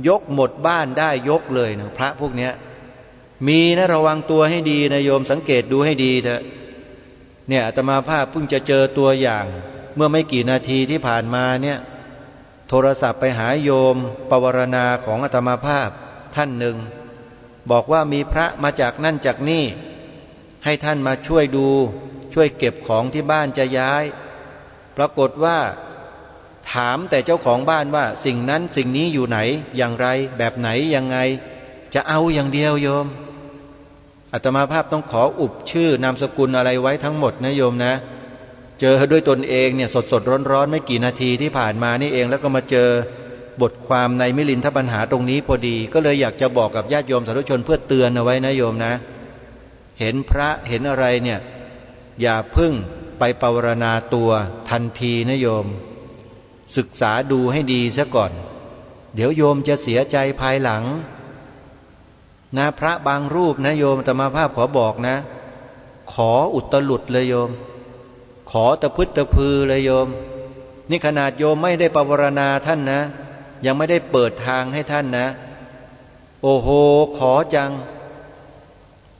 ยกหมดบ้านได้ยกเลยนะพระพวกเนี้ยมีนะระวังตัวให้ดีนะโยมสังเกตดูให้ดีเถอะเนี่ยอาตมาภาพเพิ่งจะเจอตัวอย่างเมื่อไม่กี่นาทีที่ผ่านมาเนี่ยโทรศัพท์ไปหาโยมปวารณาของอาตมาภาพท่านหนึ่งบอกว่ามีพระมาจากนั่นจากนี่ให้ท่านมาช่วยดูช่วยเก็บของที่บ้านจะย้ายปรากฏว่าถามแต่เจ้าของบ้านว่าสิ่งนั้นสิ่งนี้อยู่ไหนอย่างไรแบบไหนยังไงจะเอาอย่างเดียวโยมอาตมาภาพต้องขออุบชื่อนามสกุลอะไรไว้ทั้งหมดนะโยมนะเจอด้วยตนเองเนี่ยสดร้อนไม่กี่นาทีที่ผ่านมานี่เองแล้วก็มาเจอบทความในมิลินทปัญหาตรงนี้พอดีก็เลยอยากจะบอกกับญาติโยมสาธุชนเพื่อเตือนเอาไว้นะโยมนะเห็นพระเห็นอะไรเนี่ยอย่าพึ่งไปปวารณาตัวทันทีนะโยมศึกษาดูให้ดีซะก่อนเดี๋ยวโยมจะเสียใจภายหลังนะพระบางรูปนะโยมอาตมาภาพขอบอกนะขออุตลุดเลยโยมขอตะพึดตะพือเลยโยมนี่ขนาดโยมไม่ได้ปวารณาท่านนะยังไม่ได้เปิดทางให้ท่านนะโอ้โหขอจัง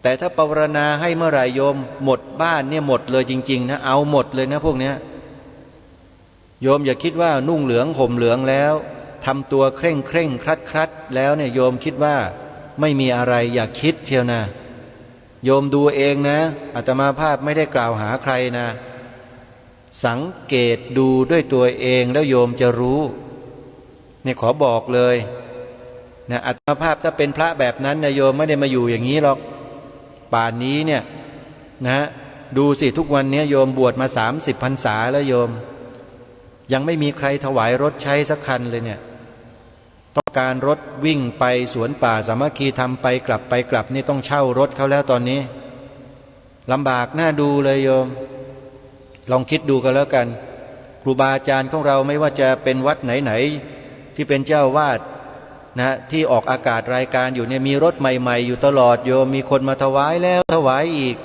แต่ถ้าปวารณาให้เมื่อไหร่โยมหมดบ้านเนี่ยหมดเลยจริงๆนะเอาหมดเลยนะพวกเนี้ยโยมอย่าคิดว่านุ่งเหลืองห่มเหลืองแล้วทำตัวเคร่งครัดแล้วเนี่ยโยมคิดว่าไม่มีอะไรอย่าคิดเชียวนะโยมดูเองนะอาตมาภาพไม่ได้กล่าวหาใครนะสังเกตดูด้วยตัวเองแล้วโยมจะรู้เนี่ยขอบอกเลยนะอาตมาภาพถ้าเป็นพระแบบนั้นนะโยมไม่ได้มาอยู่อย่างนี้หรอกป่านนี้เนี่ยนะดูสิทุกวันนี้โยมบวชมา30 พรรษาแล้วโยมยังไม่มีใครถวายรถใช้สักคันเลยเนี่ยต้องการรถวิ่งไปสวนป่าสามัคคีทำไปกลับนี่ต้องเช่ารถเขาแล้วตอนนี้ลำบากน่าดูเลยโยมลองคิดดูกันแล้วกันครูบาอาจารย์ของเราไม่ว่าจะเป็นวัดไหนที่เป็นเจ้าวาดนะที่ออกอากาศรายการอยู่เนี่ยมีรถใหม่ๆอยู่ตลอดโยมมีคนมาถวายแล้วถวายอีก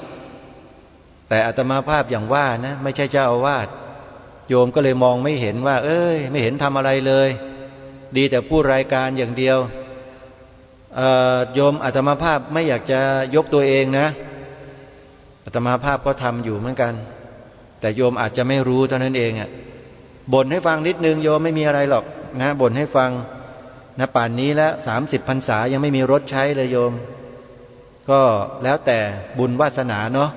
แต่อาตมาภาพอย่างว่านะไม่ใช่เจ้าอาวาสโยมก็เลยมองไม่เห็นว่าไม่เห็นทำอะไรเลยดีแต่พูดรายการอย่างเดียวโยมอาตมาภาพไม่อยากจะยกตัวเองนะอาตมาภาพก็ทำอยู่เหมือนกันแต่โยมอาจจะไม่รู้เท่านั้นเองบ่นให้ฟังนิดนึงโยมไม่มีอะไรหรอกนะบ่นให้ฟังนะป่านนี้แล้ว30 พรรษายังไม่มีรถใช้เลยโยมก็แล้วแต่บุญวาสนาเนาะ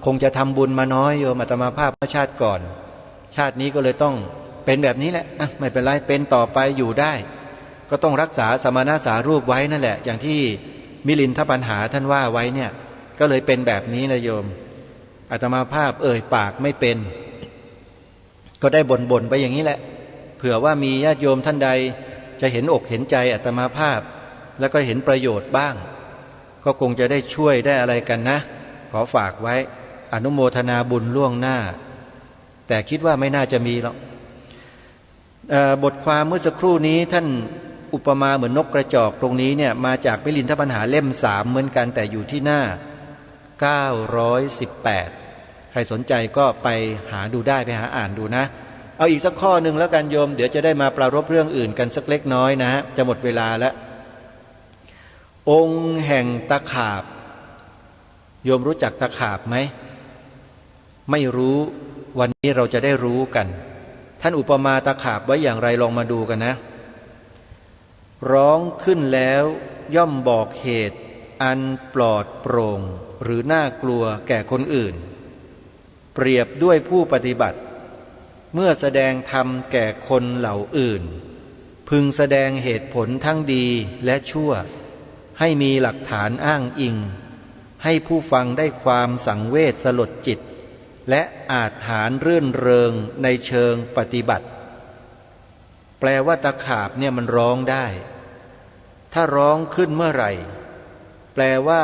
คงจะทำบุญมาน้อยโยมอาตมาภาพเมื่อชาติก่อนชาตินี้ก็เลยต้องเป็นแบบนี้แหละไม่เป็นไรเป็นต่อไปอยู่ได้ก็ต้องรักษาสมณสารูปไว้นั่นแหละอย่างที่มิลินทปัญหาท่านว่าไว้เนี่ยก็เลยเป็นแบบนี้นะโยมอาตมาภาพปากไม่เป็นก็ได้บ่นไปอย่างนี้แหละเผื่อว่ามีญาติโยมท่านใดจะเห็นอกเห็นใจอาตมาภาพแล้วก็เห็นประโยชน์บ้างก็คงจะได้ช่วยได้อะไรกันนะขอฝากไว้อนุโมทนาบุญล่วงหน้าแต่คิดว่าไม่น่าจะมีหรอกบทความเมื่อสักครู่นี้ท่านอุปมาเหมือนนกกระจอกตรงนี้เนี่ยมาจากมิลินทปัญหาเล่ม3เหมือนกันแต่อยู่ที่หน้า918ใครสนใจก็ไปหาดูได้ไปหาอ่านดูนะเอาอีกสักข้อหนึ่งแล้วกันโยมเดี๋ยวจะได้มาปรารภเรื่องอื่นกันสักเล็กน้อยนะจะหมดเวลาแล้วองค์แห่งตะขาบโยมรู้จักตะขาบไหมไม่รู้วันนี้เราจะได้รู้กันท่านอุปมาตะขาบไว้อย่างไรลองมาดูกันนะร้องขึ้นแล้วย่อมบอกเหตุอันปลอดโปร่งหรือน่ากลัวแก่คนอื่นเปรียบด้วยผู้ปฏิบัติเมื่อแสดงธรรมแก่คนเหล่าอื่นพึงแสดงเหตุผลทั้งดีและชั่วให้มีหลักฐานอ้างอิงให้ผู้ฟังได้ความสังเวชสลดจิตและอาจหารรื่นเริงในเชิงปฏิบัติแปลว่าตะขาบเนี่ยมันร้องได้ถ้าร้องขึ้นเมื่อไหร่แปลว่า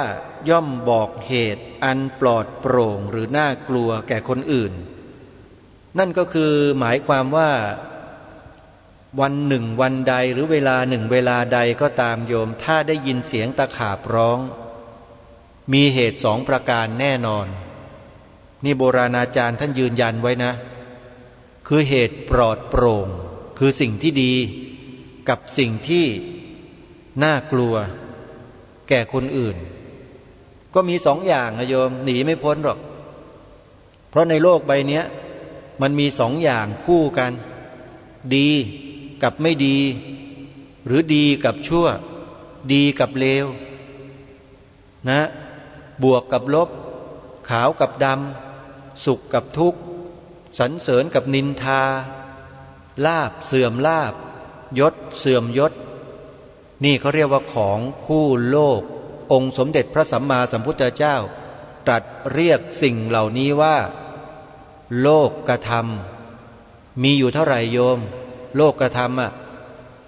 ย่อมบอกเหตุอันปลอดโปร่งหรือน่ากลัวแก่คนอื่นนั่นก็คือหมายความว่าวันหนึ่งวันใดหรือเวลาหนึ่งเวลาใดก็ตามโยมถ้าได้ยินเสียงตะขาบร้องมีเหตุ2 ประการแน่นอนนี่โบราณอาจารย์ท่านยืนยันไว้นะคือเหตุปลอดโปร่งคือสิ่งที่ดีกับสิ่งที่น่ากลัวแก่คนอื่นก็มี2 อย่างนะโยมหนีไม่พ้นหรอกเพราะในโลกใบนี้มันมี2 อย่างคู่กันดีกับไม่ดีหรือดีกับชั่วดีกับเลวนะบวกกับลบขาวกับดำสุขกับทุกข์สรรเสริญกับนินทาลาภเสื่อมลาภยศเสื่อมยศนี่เขาเรียกว่าของคู่โลกองค์สมเด็จพระสัมมาสัมพุทธเจ้าตรัสเรียกสิ่งเหล่านี้ว่าโลกกธรรมมีอยู่เท่าไหร่โยมโลกกธรรม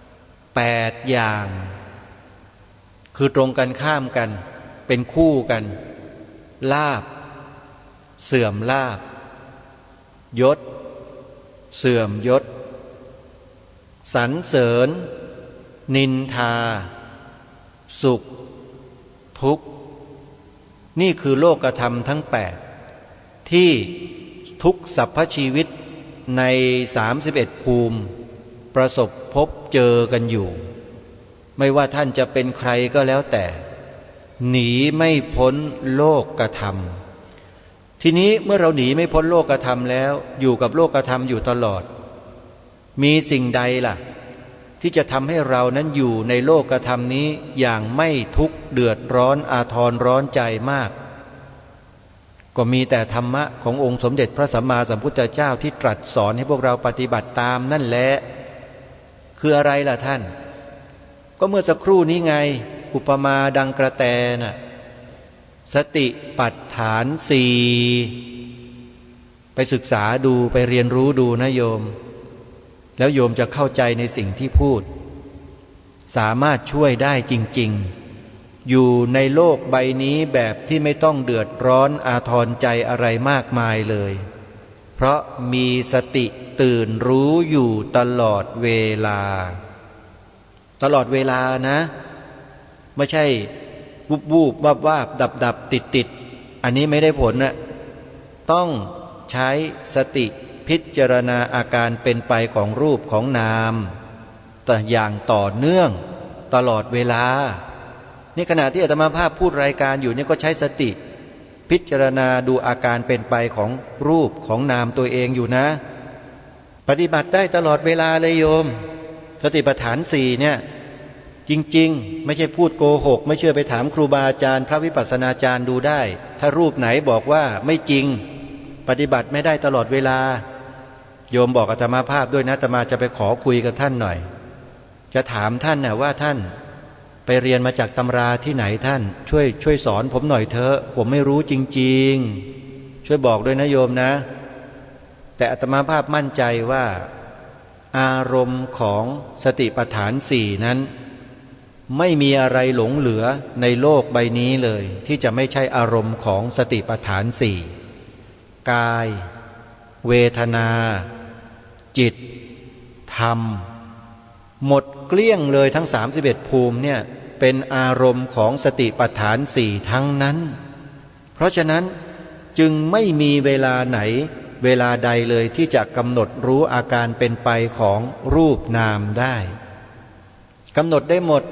8 อย่างคือตรงกันข้ามกันเป็นคู่กันลาภเสื่อมลาภยศเสื่อมยศสรรเสริญนินทาสุขทุกข์นี่คือโลกธรรมทั้ง8ที่ทุกสรรพชีวิตใน31ภูมิประสบพบเจอกันอยู่ไม่ว่าท่านจะเป็นใครก็แล้วแต่หนีไม่พ้นโลกธรรมทีนี้เมื่อเราหนีไม่พ้นโลกธรรมแล้วอยู่กับโลกธรรมอยู่ตลอดมีสิ่งใดล่ะที่จะทำให้เรานั้นอยู่ในโลกธรรมนี้อย่างไม่ทุกข์เดือดร้อนอาทรร้อนใจมากก็มีแต่ธรรมะขององค์สมเด็จพระสัมมาสัมพุทธเจ้าที่ตรัสสอนให้พวกเราปฏิบัติตามนั่นแหละคืออะไรล่ะท่านก็เมื่อสักครู่นี้ไงอุปมาดังกระแตน่ะสติปัฏฐาน4ไปศึกษาดูไปเรียนรู้ดูนะโยมแล้วโยมจะเข้าใจในสิ่งที่พูดสามารถช่วยได้จริงๆอยู่ในโลกใบนี้แบบที่ไม่ต้องเดือดร้อนอาทรใจอะไรมากมายเลยเพราะมีสติตื่นรู้อยู่ตลอดเวลาตลอดเวลานะไม่ใช่วูบวูบวาบวาบดับดับติดติดอันนี้ไม่ได้ผลนะ ต้องใช้สติพิจารณาอาการเป็นไปของรูปของนามแต่อย่างต่อเนื่องตลอดเวลานี่ขณะที่อาตมาภาพพูดรายการอยู่นี่ก็ใช้สติพิจารณาดูอาการเป็นไปของรูปของนามตัวเองอยู่นะปฏิบัติได้ตลอดเวลาเลยโยมสติปัฏฐานสี่เนี่ยจริงๆไม่ใช่พูดโกหกไม่เชื่อไปถามครูบาอาจารย์พระวิปัสสนาจารย์ดูได้ถ้ารูปไหนบอกว่าไม่จริงปฏิบัติไม่ได้ตลอดเวลาโยมบอกอาตมาภาพด้วยนะอาตมาจะไปขอคุยกับท่านหน่อยจะถามท่านน่ะว่าท่านไปเรียนมาจากตำราที่ไหนท่านช่วยสอนผมหน่อยเถอะผมไม่รู้จริงๆช่วยบอกด้วยนะโยมนะแต่อาตมาภาพมั่นใจว่าอารมณ์ของสติปัฏฐานสี่นั้นไม่มีอะไรหลงเหลือในโลกใบนี้เลยที่จะไม่ใช่อารมณ์ของสติปัฏฐานสี่กายเวทนาจิตธรรมหมดเกลี้ยงเลยทั้ง31ภูมิเนี่ยเป็นอารมณ์ของสติปัฏฐานสี่ทั้งนั้นเพราะฉะนั้นจึงไม่มีเวลาไหนเวลาใดเลยที่จะกำหนดรู้อาการเป็นไปของรูปนามได้กำหนดได้หมด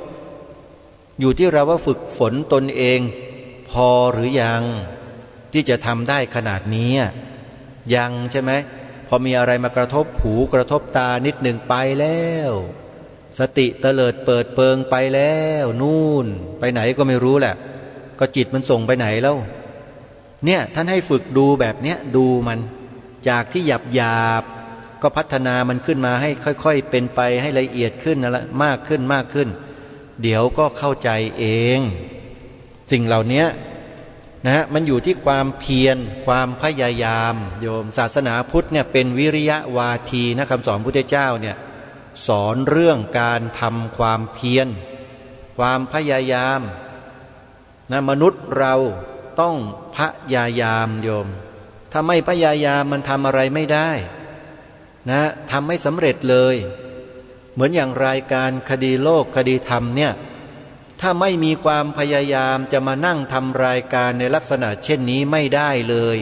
อยู่ที่เราว่าฝึกฝนตนเองพอหรือยังที่จะทำได้ขนาดนี้ยังใช่ไหมพอมีอะไรมากระทบหูกระทบตานิดหนึ่งไปแล้วสติเตลิดเปิดเปิงไปแล้วนู่นไปไหนก็ไม่รู้แหละก็จิตมันส่งไปไหนแล้วเนี่ยท่านให้ฝึกดูแบบเนี้ยดูมันจากที่หยาบก็พัฒนามันขึ้นมาให้ค่อยๆเป็นไปให้ละเอียดขึ้นนะมากขึ้นมากขึ้นเดี๋ยวก็เข้าใจเองสิ่งเหล่านี้นะมันอยู่ที่ความเพียรความพยายามโยมศาสนาพุทธเนี่ยเป็นวิริยะวาทีนะคำสอนพุทธเจ้าเนี่ยสอนเรื่องการทำความเพียรความพยายามนะมนุษย์เราต้องพยายามโยมถ้าไม่พยายามมันทำอะไรไม่ได้นะทำไม่สำเร็จเลยเหมือนอย่างรายการคดีโลกคดีธรรมเนี่ยถ้าไม่มีความพยายามจะมานั่งทำรายการในลักษณะเช่นนี้ไม่ได้เลย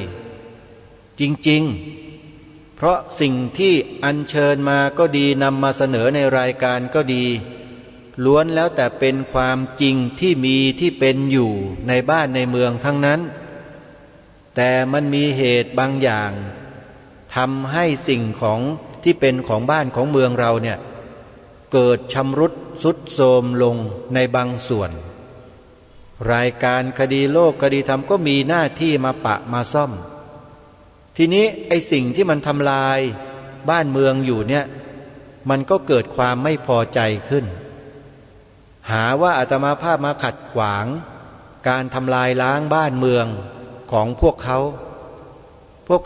จริงๆเพราะสิ่งที่อัญเชิญมาก็ดีนำมาเสนอในรายการก็ดีล้วนแล้วแต่เป็นความจริงที่มีที่เป็นอยู่ในบ้านในเมืองทั้งนั้นแต่มันมีเหตุบางอย่างทำให้สิ่งของที่เป็นของบ้านของเมืองเราเนี่ยเกิดชำรุดทรุดโทรมลงในบางส่วนรายการคดีโลกคดีธรรมก็มีหน้าที่มาปะมาซ่อมทีนี้ไอ้สิ่งที่มันทำลายบ้านเมืองอยู่เนี่ยมันก็เกิดความไม่พอใจขึ้นหาว่าอาตมาภาพมาขัดขวางการทำลายล้างบ้านเมืองของพวกเข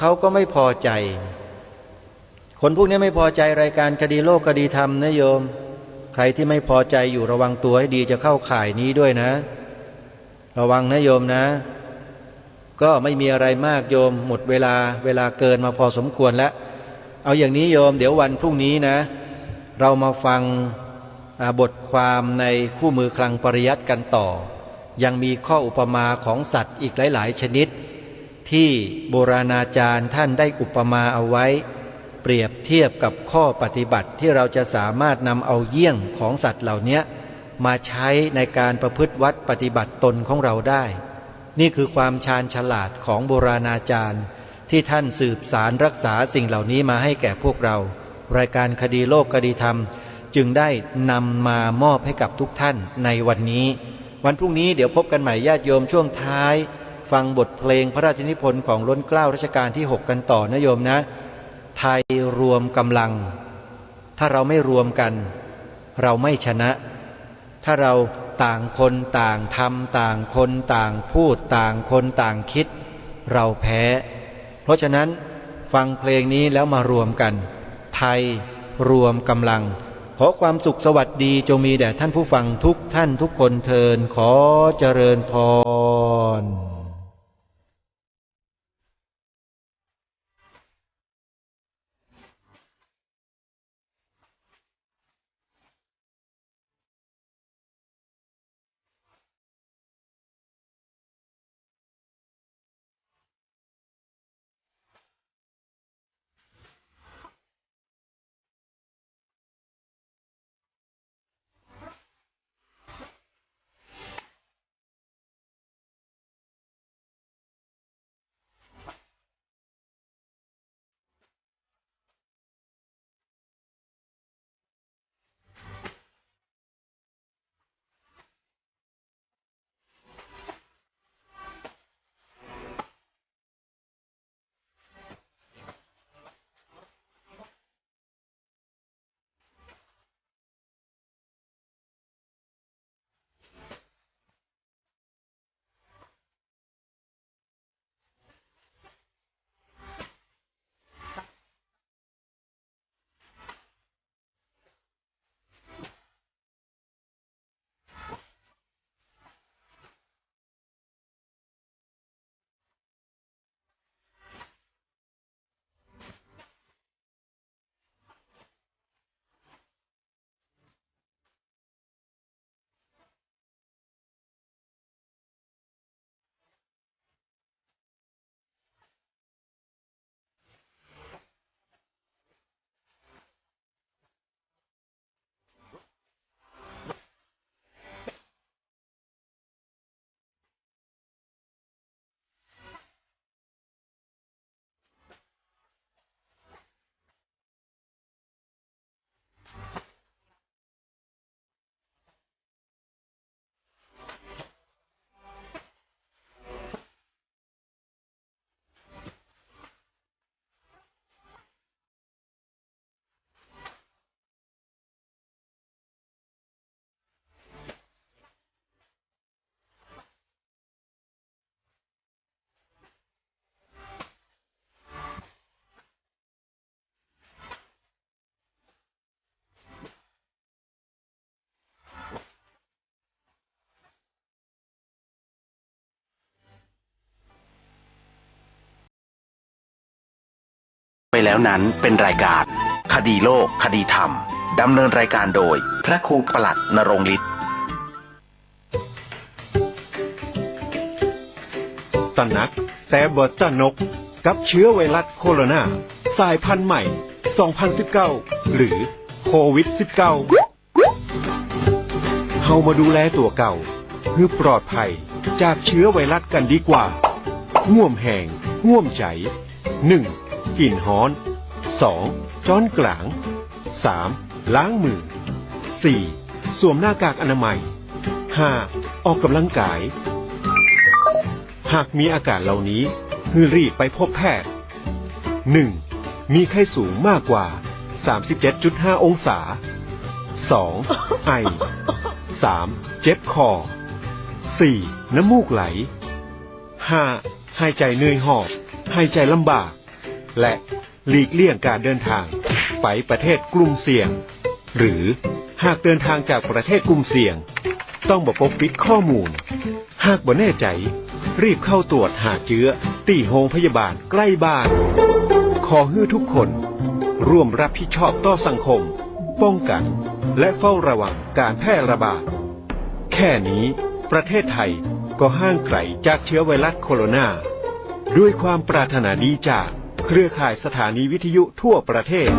าก็ไม่พอใจคนพวกนี้ไม่พอใจรายการคดีโลกคดีธรรมนะโยมใครที่ไม่พอใจอยู่ระวังตัวให้ดีจะเข้าข่ายนี้ด้วยนะระวังนะโยมนะก็ไม่มีอะไรมากโยมหมดเวลาเกินมาพอสมควรแล้วเอาอย่างนี้โยมเดี๋ยววันพรุ่งนี้นะเรามาฟังบทความในคู่มือคลังปริยัติกันต่อยังมีข้ออุปมาของสัตว์อีกหลายๆชนิดที่โบราณอาจารย์ท่านได้อุปมาเอาไว้เปรียบเทียบกับข้อปฏิบัติที่เราจะสามารถนำเอาเยี่ยงของสัตว์เหล่านี้มาใช้ในการประพฤติวัดปฏิบัติตนของเราได้นี่คือความชาญฉลาดของโบราณอาจารย์ที่ท่านสืบสารรักษาสิ่งเหล่านี้มาให้แก่พวกเรารายการคดีโลกคดีธรรมจึงได้นำมามอบให้กับทุกท่านในวันนี้วันพรุ่งนี้เดี๋ยวพบกันใหม่ญาติโยมช่วงท้ายฟังบทเพลงพระราชนิพนธ์ของล้นเกล้ารัชกาลที่6กันต่อนะโยมนะไทยรวมกำลังถ้าเราไม่รวมกันเราไม่ชนะถ้าเราต่างคนต่างทำต่างคนต่างพูดต่างคนต่างคิดเราแพ้เพราะฉะนั้นฟังเพลงนี้แล้วมารวมกันไทยรวมกำลังขอความสุขสวัสดีจงมีแด่ท่านผู้ฟังทุกท่านทุกคนเทินขอเจริญพร ไปแล้วนั้นเป็นรายการคดีโลกคดีธรรมดำเนินรายการโดยพระครูปลัดณรงค์ฤทธิ์ตระหนักแต่บ่ตระหนกกับเชื้อไวรัสโคโรนาสายพันธุ์ใหม่ 2019 หรือโควิด -19 เฮามาดูแลตัวเก่าคือปลอดภัยจากเชื้อไวรัสกันดีกว่าง่วมแหงง่วมใจ 1. กลิ่นฮ้อน 2. จ้อนกลาง 3. ล้างมือ 4. สวมหน้ากากอนามัย 5. ออกกำลังกายหากมีอาการเหล่านี้ให้รีบไปพบแพทย์ 1. มีไข้สูงมากกว่า 37.5 องศา 2. ไอ 3. เจ็บคอ 4. น้ำมูกไหล 5. หายใจเหนื่อยหอบหายใจลำบากและหลีกเลี่ยงการเดินทางไปประเทศกลุ่มเสี่ยงหรือหากเดินทางจากประเทศกลุ่มเสี่ยงต้องบ่ปกปิดข้อมูลหากบ่แน่ใจรีบเข้าตรวจหาเชื้อที่โรงพยาบาลใกล้บ้านขอให้ทุกคนร่วมรับผิดชอบต่อสังคมป้องกันและเฝ้าระวังการแพร่ระบาดแค่นี้ประเทศไทยก็ห่างไกลจากเชื้อไวรัสโคโรนาด้วยความปรารถนาดีจากเครือข่ายสถานีวิทยุทั่วประเทศ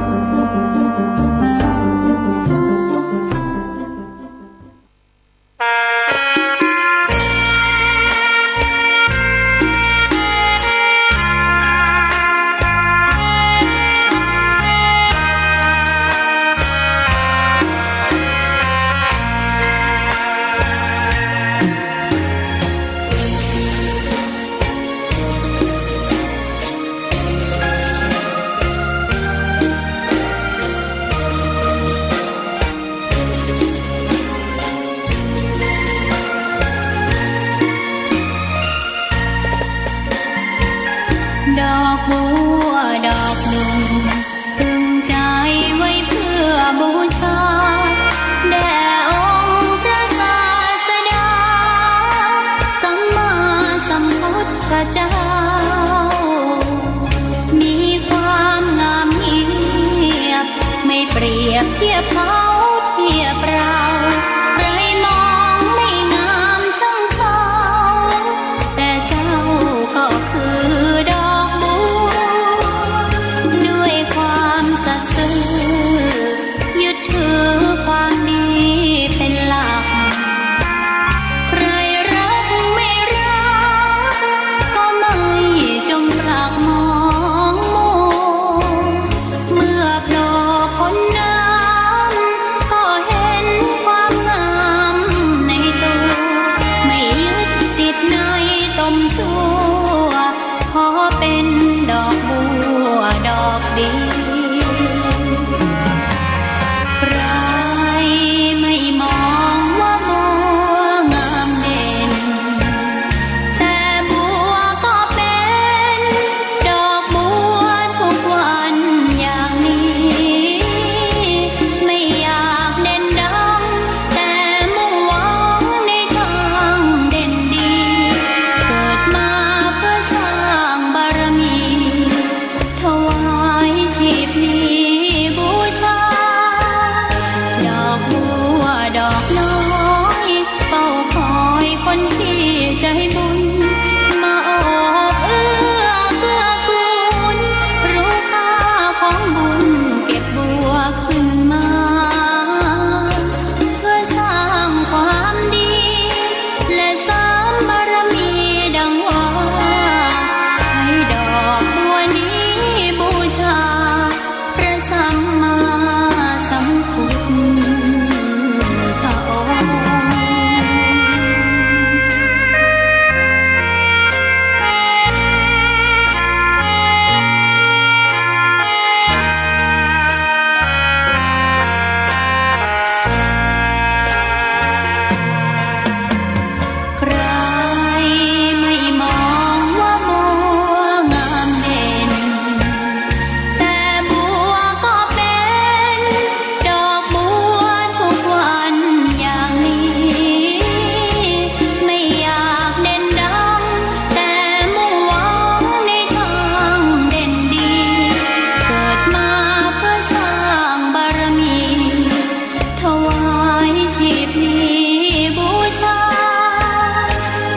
ดอกบัวดอกหนึ่งพึงใจไว้เพื่อบูชาแด่องค์พระศาสดาสัมมาสัมพุทธเจ้ามีความงามเงียบไม่เปรียบเทียบเขาเทียบเราใครมองไม่งามช่างเขาแต่เจ้าก็คือดอกบัวด้วยความสัตย์ซื่อยึดถือความดีเป็นหลักใครรักไม่รักก็ไม่จงปรักมองมัวเมื่อโผล่พ้นน้ำ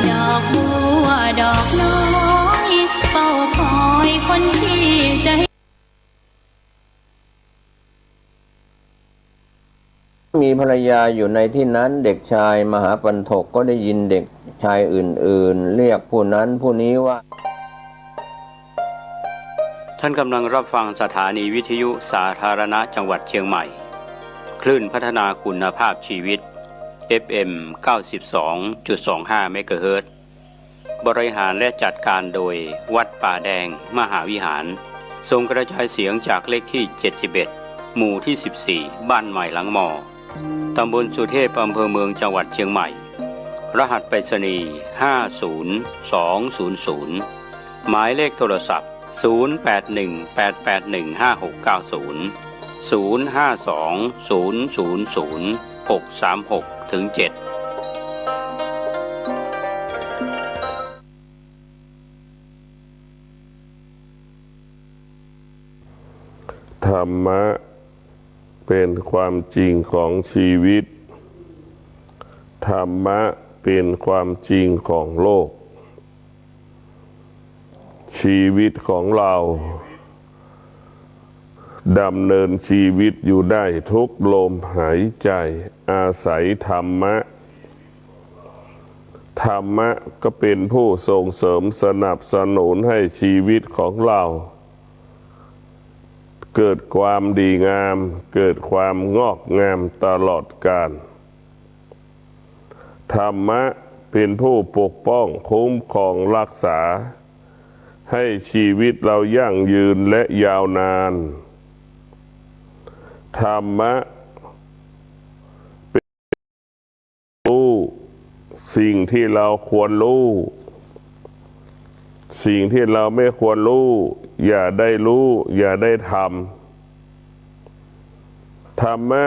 ดอกบัวดอกน้อยเฝ้าคอยคนที่ใจมีภรรยาอยู่ในที่นั้นเด็กชายมหาปันถกก็ได้ยินเด็กชายอื่นๆเรียกผู้นั้นผู้นี้ว่าท่านกำลังรับฟังสถานีวิทยุสาธารณะจังหวัดเชียงใหม่คลื่นพัฒนาคุณภาพชีวิต FM 92.25 เมกะเฮิรตซ์บริหารและจัดการโดยวัดป่าแดงมหาวิหารทรงกระจายเสียงจากเลขที่ 71 หมู่ที่ 14 บ้านใหม่หลังมอตำบลสุเทพอำเภอเมืองจังหวัดเชียงใหม่รหัสไปรษณีย์ 50200 หมายเลขโทรศัพท์0818815690 052000636-7ธรรมะเป็นความจริงของชีวิตธรรมะเป็นความจริงของโลกชีวิตของเราดำเนินชีวิตอยู่ได้ทุกลมหายใจอาศัยธรรมะธรรมะก็เป็นผู้ส่งเสริมสนับสนุนให้ชีวิตของเราเกิดความดีงามเกิดความงอกงามตลอดกาลธรรมะเป็นผู้ปกป้องคุ้มครองรักษาให้ชีวิตเรายั่งยืนและยาวนานธรรมะเป็นรู้สิ่งที่เราควรรู้สิ่งที่เราไม่ควรรู้อย่าได้รู้อย่าได้ทำธรรมะ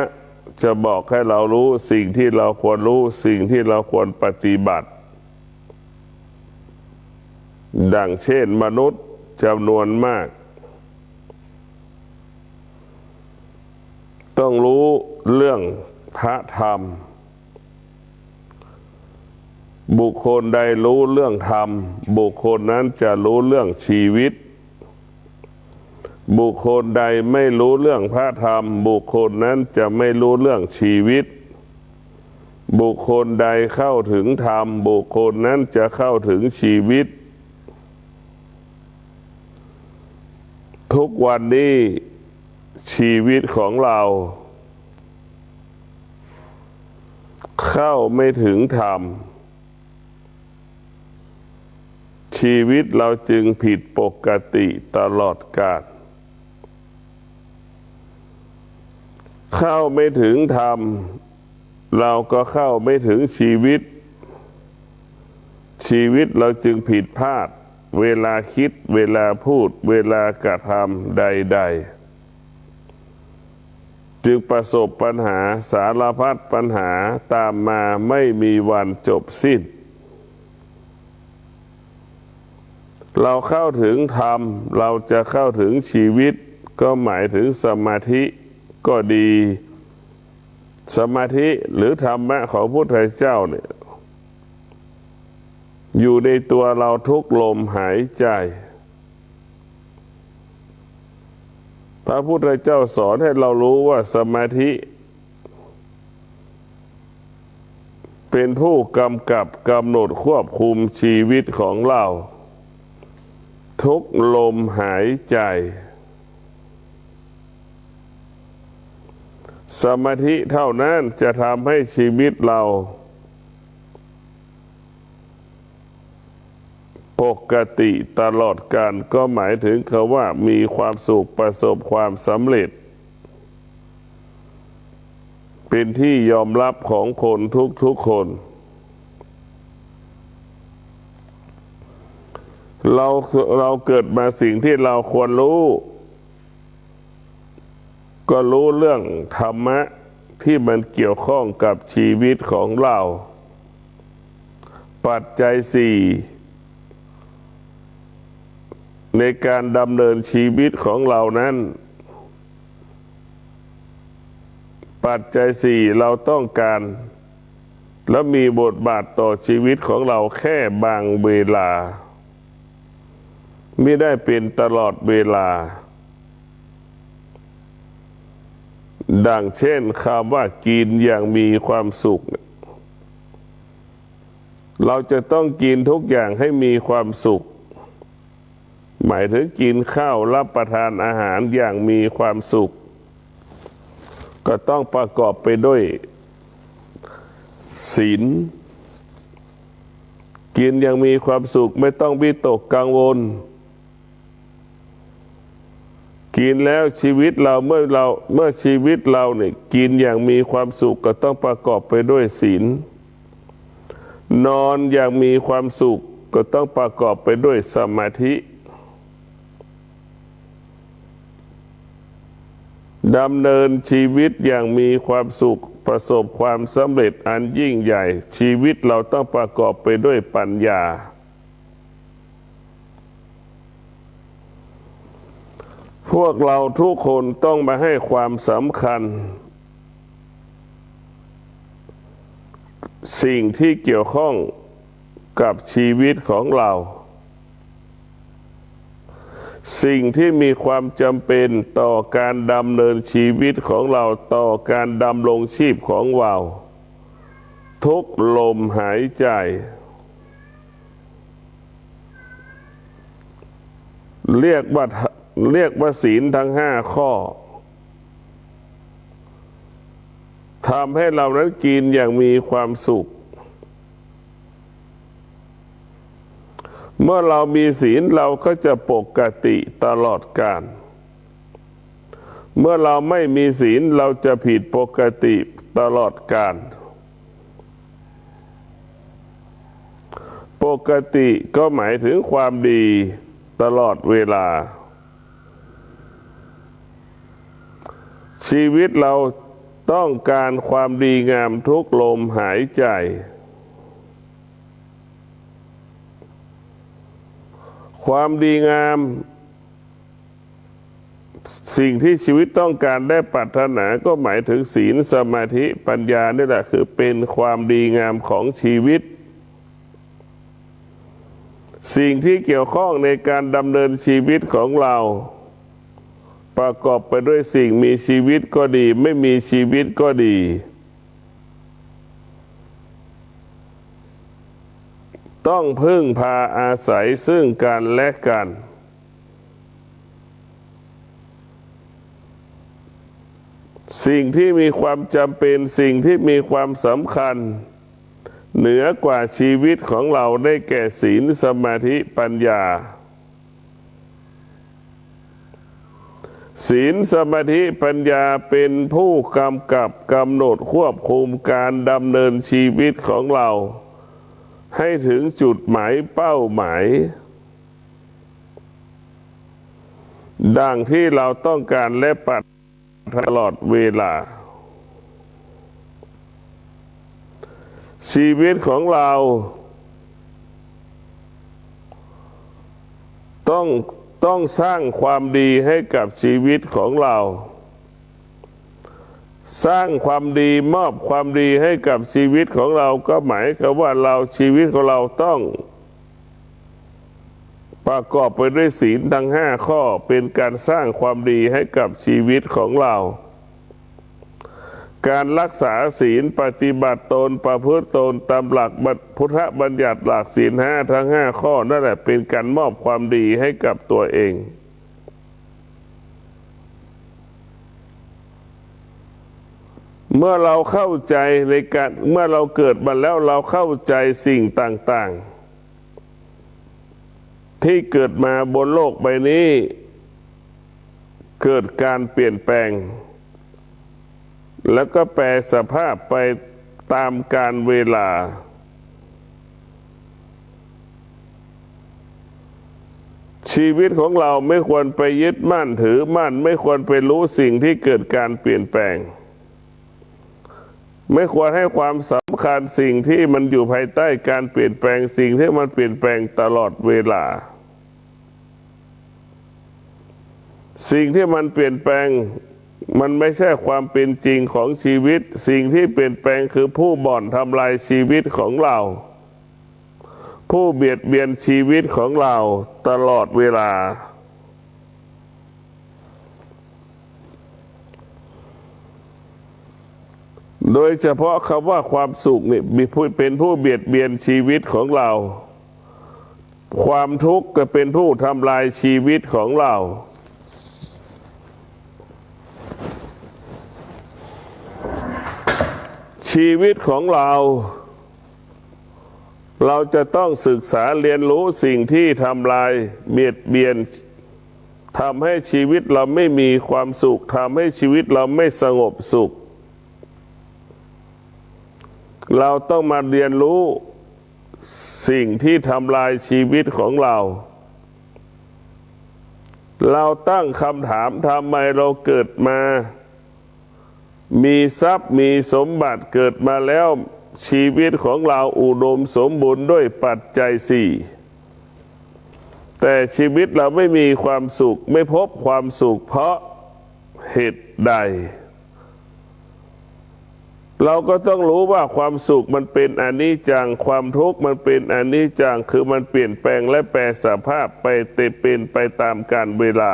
จะบอกให้เรารู้สิ่งที่เราควรรู้สิ่งที่เราควรปฏิบัติดังเช่นมนุษย์จำนวนมากต้องรู้เรื่องพระธรรมบุคคลใดรู้เรื่องธรรมบุคคลนั้นจะรู้เรื่องชีวิตบุคคลใดไม่รู้เรื่องพระธรรมบุคคลนั้นจะไม่รู้เรื่องชีวิตบุคคลใดเข้าถึงธรรมบุคคลนั้นจะเข้าถึงชีวิตทุกวันนี้ชีวิตของเราเข้าไม่ถึงธรรมชีวิตเราจึงผิดปกติตลอดกาลเข้าไม่ถึงธรรมเราก็เข้าไม่ถึงชีวิตชีวิตเราจึงผิดพลาดเวลาคิดเวลาพูดเวลากระทำใดๆจึงประสบปัญหาสารพัดปัญหาตามมาไม่มีวันจบสิ้นเราเข้าถึงธรรมเราจะเข้าถึงชีวิตก็หมายถึงสมาธิก็ดีสมาธิหรือธรรมะของพระพุทธเจ้าเนี่ยอยู่ในตัวเราทุกลมหายใจพระพุทธเจ้าสอนให้เรารู้ว่าสมาธิเป็นผู้กำกับกำหนดควบคุมชีวิตของเราทุกลมหายใจสมาธิเท่านั้นจะทำให้ชีวิตเราปกติตลอดกาลก็หมายถึงคำว่ามีความสุขประสบความสำเร็จเป็นที่ยอมรับของคนทุกๆคนเราเกิดมาสิ่งที่เราควรรู้ก็รู้เรื่องธรรมะที่มันเกี่ยวข้องกับชีวิตของเราปัจจัยสี่ในการดำเนินชีวิตของเรานั้นปัจจัยสี่เราต้องการ และมีบทบาทต่อชีวิตของเราแค่บางเวลาไม่ได้เป็นตลอดเวลาดังเช่นคำว่ากินอย่างมีความสุขเราจะต้องกินทุกอย่างให้มีความสุขหมายถึงกินข้าวรับประทานอาหารอย่างมีความสุขก็ต้องประกอบไปด้วยศีลกินอย่างมีความสุขไม่ต้องวิตกกังวลกินแล้วชีวิตเราเมื่อชีวิตเราเนี่ยกินอย่างมีความสุขก็ต้องประกอบไปด้วยศีลนอนอย่างมีความสุขก็ต้องประกอบไปด้วยสมาธิดำเนินชีวิตอย่างมีความสุขประสบความสำเร็จอันยิ่งใหญ่ชีวิตเราต้องประกอบไปด้วยปัญญาพวกเราทุกคนต้องมาให้ความสำคัญสิ่งที่เกี่ยวข้องกับชีวิตของเราสิ่งที่มีความจำเป็นต่อการดำเนินชีวิตของเราต่อการดำรงชีพของเราทุกลมหายใจเรียกว่าศีลทั้ง5 ข้อทำให้เรานั้นกินอย่างมีความสุขเมื่อเรามีศีลเราก็จะปกติตลอดกาลเมื่อเราไม่มีศีลเราจะผิดปกติตลอดกาลปกติก็หมายถึงความดีตลอดเวลาชีวิตเราต้องการความดีงามทุกลมหายใจความดีงามสิ่งที่ชีวิตต้องการได้ปรารถนาก็หมายถึงศีลสมาธิปัญญานี่แหละคือเป็นความดีงามของชีวิตสิ่งที่เกี่ยวข้องในการดำเนินชีวิตของเราประกอบไปด้วยสิ่งมีชีวิตก็ดีไม่มีชีวิตก็ดีต้องพึ่งพาอาศัยซึ่งกันและกันสิ่งที่มีความจำเป็นสิ่งที่มีความสำคัญเหนือกว่าชีวิตของเราได้แก่ศีลสมาธิปัญญาศีลสมาธิปัญญาเป็นผู้กำกับกำหนดควบคุมการดำเนินชีวิตของเราให้ถึงจุดหมายเป้าหมายดังที่เราต้องการและปรารถนาตลอดเวลาชีวิตของเราต้องสร้างความดีให้กับชีวิตของเราสร้างความดีมอบความดีให้กับชีวิตของเราก็หมายความว่าชีวิตของเราต้องประกอบไปด้วยศีลทั้ง5 ข้อเป็นการสร้างความดีให้กับชีวิตของเราการรักษาศีลปฏิบัติตนประพฤติตนตามหลักพุทธบัญญัติหลักศีล5ทั้ง5 ข้อนั่นแหละเป็นการมอบความดีให้กับตัวเองเมื่อเราเข้าใจในการเมื่อเราเกิดมาแล้วเราเข้าใจสิ่งต่างๆที่เกิดมาบนโลกใบนี้เกิดการเปลี่ยนแปลงแล้วก็แปรสภาพไปตามกาลเวลาชีวิตของเราไม่ควรไปยึดมั่นถือมั่นไม่ควรไปรู้สิ่งที่เกิดการเปลี่ยนแปลงไม่ควรให้ความสำคัญสิ่งที่มันอยู่ภายใต้การเปลี่ยนแปลงสิ่งที่มันเปลี่ยนแปลงตลอดเวลาสิ่งที่มันเปลี่ยนแปลง มันไม่ใช่ความเป็นจริงของชีวิตสิ่งที่เปลี่ยนแปลงคือผู้บ่อนทำลายชีวิตของเราผู้เบียดเบียนชีวิตของเราตลอดเวลาโดยเฉพาะคำว่าความสุขนี่เป็นผู้เบียดเบียนชีวิตของเราความทุกข์ก็เป็นผู้ทำลายชีวิตของเราชีวิตของเราจะต้องศึกษาเรียนรู้สิ่งที่ทำลายเบียดเบียนทำให้ชีวิตเราไม่มีความสุขทำให้ชีวิตเราไม่สงบสุขเราต้องมาเรียนรู้สิ่งที่ทำลายชีวิตของเราตั้งคำถามทำไมเราเกิดมามีทรัพย์มีสมบัติเกิดมาแล้วชีวิตของเราอุดมสมบูรณ์ด้วยปัจจัยสี่แต่ชีวิตเราไม่มีความสุขไม่พบความสุขเพราะเหตุใดเราก็ต้องรู้ว่าความสุขมันเป็นอนิจจังความทุกข์มันเป็นอนิจจังคือมันเปลี่ยนแปลงและแปรสภาพไปเป็นไปตามกาลเวลา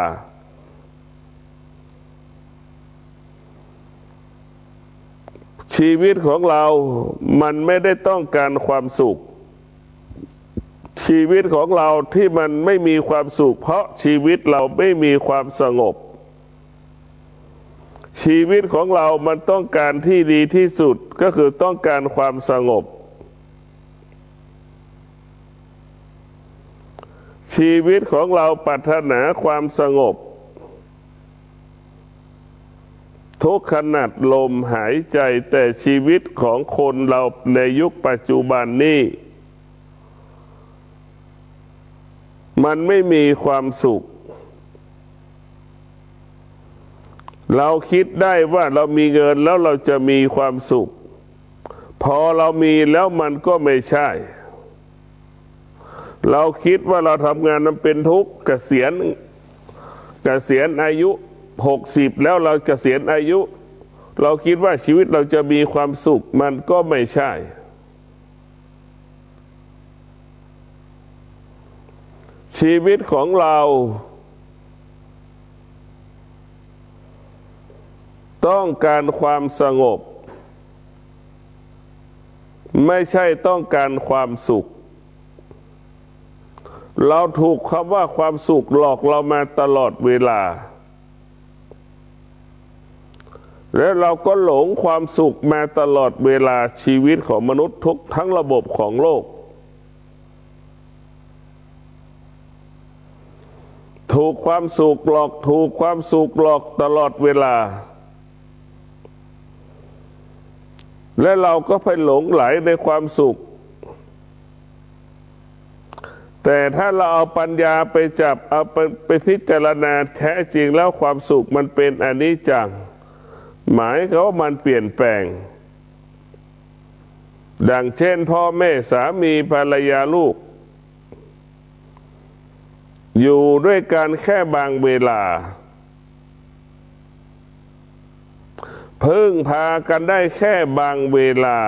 ชีวิตของเรามันไม่ได้ต้องการความสุขชีวิตของเราที่มันไม่มีความสุขเพราะชีวิตเราไม่มีความสงบชีวิตของเรามันต้องการที่ดีที่สุดก็คือต้องการความสงบชีวิตของเราปรารถนาความสงบทุกขณะลมหายใจแต่ชีวิตของคนเราในยุคปัจจุบันนี้มันไม่มีความสุขเราคิดได้ว่าเรามีเงินแล้วเราจะมีความสุขพอเรามีแล้วมันก็ไม่ใช่เราคิดว่าเราทำงานมันเป็นทุกข์เกษียณอายุ60แล้วเราเกษียณอายุเราคิดว่าชีวิตเราจะมีความสุขมันก็ไม่ใช่ชีวิตของเราต้องการความสงบไม่ใช่ต้องการความสุขเราถูกคำว่าความสุขหลอกเรามาตลอดเวลาและเราก็หลงความสุขมาตลอดเวลาชีวิตของมนุษย์ทั้งระบบของโลกถูกความสุขหลอกถูกความสุขหลอกตลอดเวลาและเราก็ไปหลงไหลในความสุขแต่ถ้าเราเอาปัญญาไปจับเอาไปพิจารณาแท้จริงแล้วความสุขมันเป็นอนิจจังหมายเขาว่ามันเปลี่ยนแปลงดังเช่นพ่อแม่สามีภรรยาลูกอยู่ด้วยกันแค่บางเวลาพึ่งพากันได้แค่บางเวลา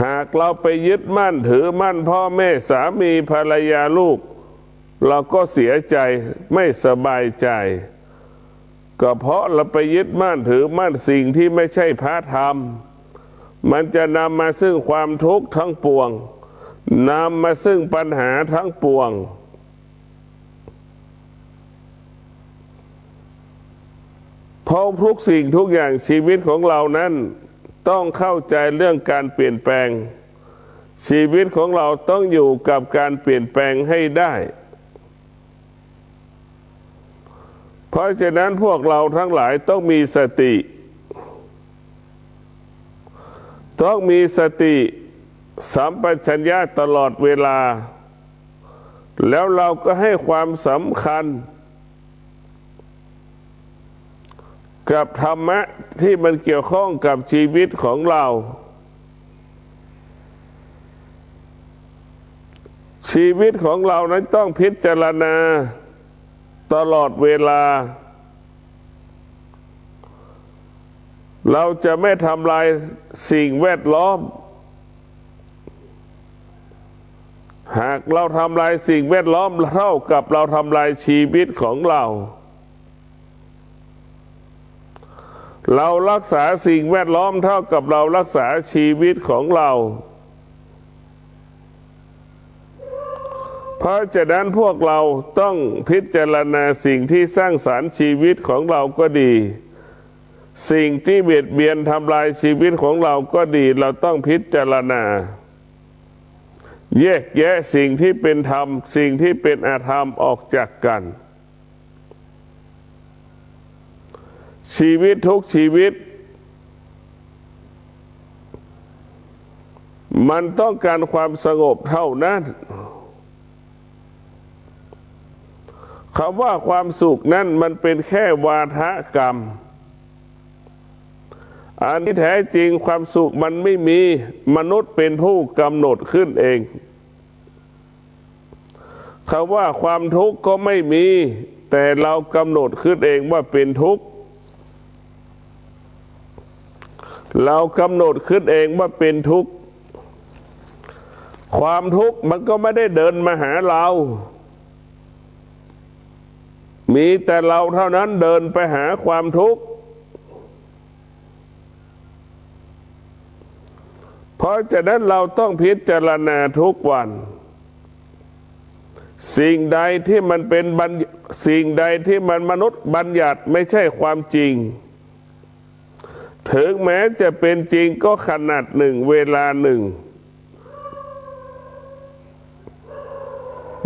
หากเราไปยึดมั่นถือมั่นพ่อแม่สามีภรรยาลูกเราก็เสียใจไม่สบายใจก็เพราะเราไปยึดมั่นถือมั่นสิ่งที่ไม่ใช่พระธรรมมันจะนำมาซึ่งความทุกข์ทั้งปวงนำมาซึ่งปัญหาทั้งปวงเพราะทุกสิ่งทุกอย่างชีวิตของเรานั้นต้องเข้าใจเรื่องการเปลี่ยนแปลงชีวิตของเราต้องอยู่กับการเปลี่ยนแปลงให้ได้เพราะฉะนั้นพวกเราทั้งหลายต้องมีสติสัมปชัญญะตลอดเวลาแล้วเราก็ให้ความสำคัญกับธรรมะที่มันเกี่ยวข้องกับชีวิตของเราชีวิตของเรานั้นต้องพิจารณา ตลอดเวลาเราจะไม่ทำลายสิ่งแวดล้อมหากเราทำลายสิ่งแวดล้อมเท่ากับเราทำลายชีวิตของเรารักษาสิ่งแวดล้อมเท่ากับเรารักษาชีวิตของเราเพราะฉะนั้นพวกเราต้องพิจารณาสิ่งที่สร้างสรรค์ชีวิตของเราก็ดีสิ่งที่เบียดเบียนทำลายชีวิตของเราก็ดีเราต้องพิจารณาแยกแยะสิ่งที่เป็นธรรมสิ่งที่เป็นอธรรมออกจากกันชีวิตทุกชีวิตมันต้องการความสงบเท่านั้นคำว่าความสุขนั้นมันเป็นแค่วาทกรรมอันที่แท้จริงความสุขมันไม่มีมนุษย์เป็นผู้กำหนดขึ้นเองคำว่าความทุกข์ก็ไม่มีแต่เรากำหนดขึ้นเองว่าเป็นทุกข์เรากำหนดขึ้นเองว่าเป็นทุกข์ความทุกข์มันก็ไม่ได้เดินมาหาเรามีแต่เราเท่านั้นเดินไปหาความทุกข์เพราะฉะนั้นเราต้องพิจารณาทุกวันสิ่งใดที่มันเป็นสิ่งใดที่มันมนุษย์บัญญัติไม่ใช่ความจริงถึงแม้จะเป็นจริงก็ขนาดหนึ่งเวลาหนึ่ง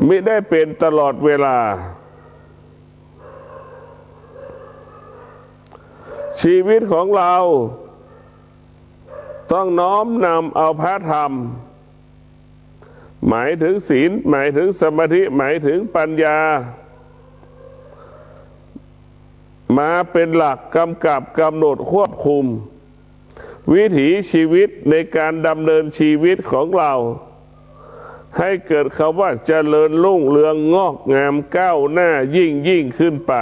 มิได้เป็นตลอดเวลาชีวิตของเราต้องน้อมนำเอาพระธรรมหมายถึงศีลหมายถึงสมาธิหมายถึงปัญญามาเป็นหลักกำกับกำหนดควบคุมวิถีชีวิตในการดำเนินชีวิตของเราให้เกิดคำว่าเจริญรุ่งเรืองงอกงามก้าวหน้ายิ่งขึ้นไป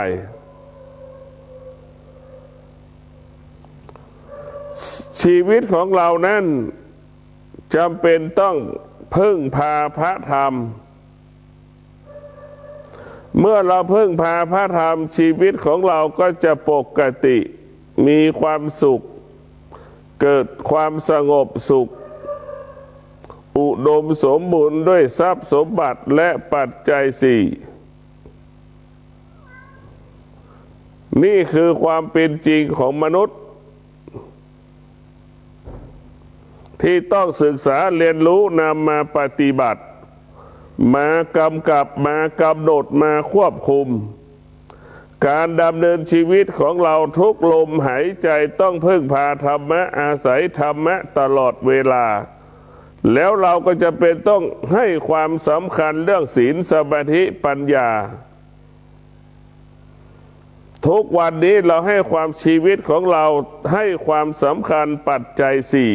ชีวิตของเรานั้นจำเป็นต้องพึ่งพาพระธรรมเมื่อเราพึ่งพาพระธรรมชีวิตของเราก็จะปกติมีความสุขเกิดความสงบสุขอุดมสมบูรณ์ด้วยทรัพย์สมบัติและปัจจัยสี่นี่คือความเป็นจริงของมนุษย์ที่ต้องศึกษาเรียนรู้นำมาปฏิบัติมากำกับมากำหนดมาควบคุมการดำเนินชีวิตของเราทุกลมหายใจต้องพึ่งพาธรรมะอาศัยธรรมะตลอดเวลาแล้วเราก็จะเป็นต้องให้ความสำคัญเรื่องศีลสมาธิปัญญาทุกวันนี้เราให้ความชีวิตของเราให้ความสำคัญปัจจัยสี่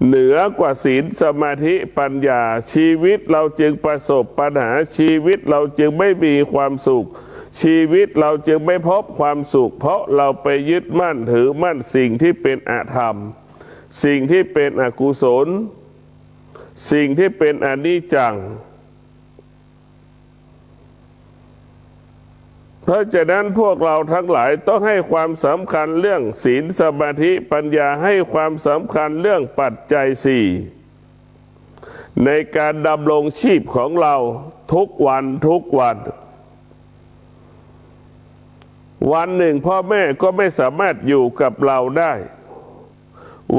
เหนือกว่าศีลสมาธิปัญญาชีวิตเราจึงประสบปัญหาชีวิตเราจึงไม่มีความสุขชีวิตเราจึงไม่พบความสุขเพราะเราไปยึดมั่นถือมั่นสิ่งที่เป็นอธรรมสิ่งที่เป็นอกุศลสิ่งที่เป็นอนิจจังเพราะฉะนั้นพวกเราทั้งหลายต้องให้ความสำคัญเรื่องศีลสมาธิปัญญาให้ความสำคัญเรื่องปัจจัยสี่ในการดำรงชีพของเราทุกวันวันหนึ่งพ่อแม่ก็ไม่สามารถอยู่กับเราได้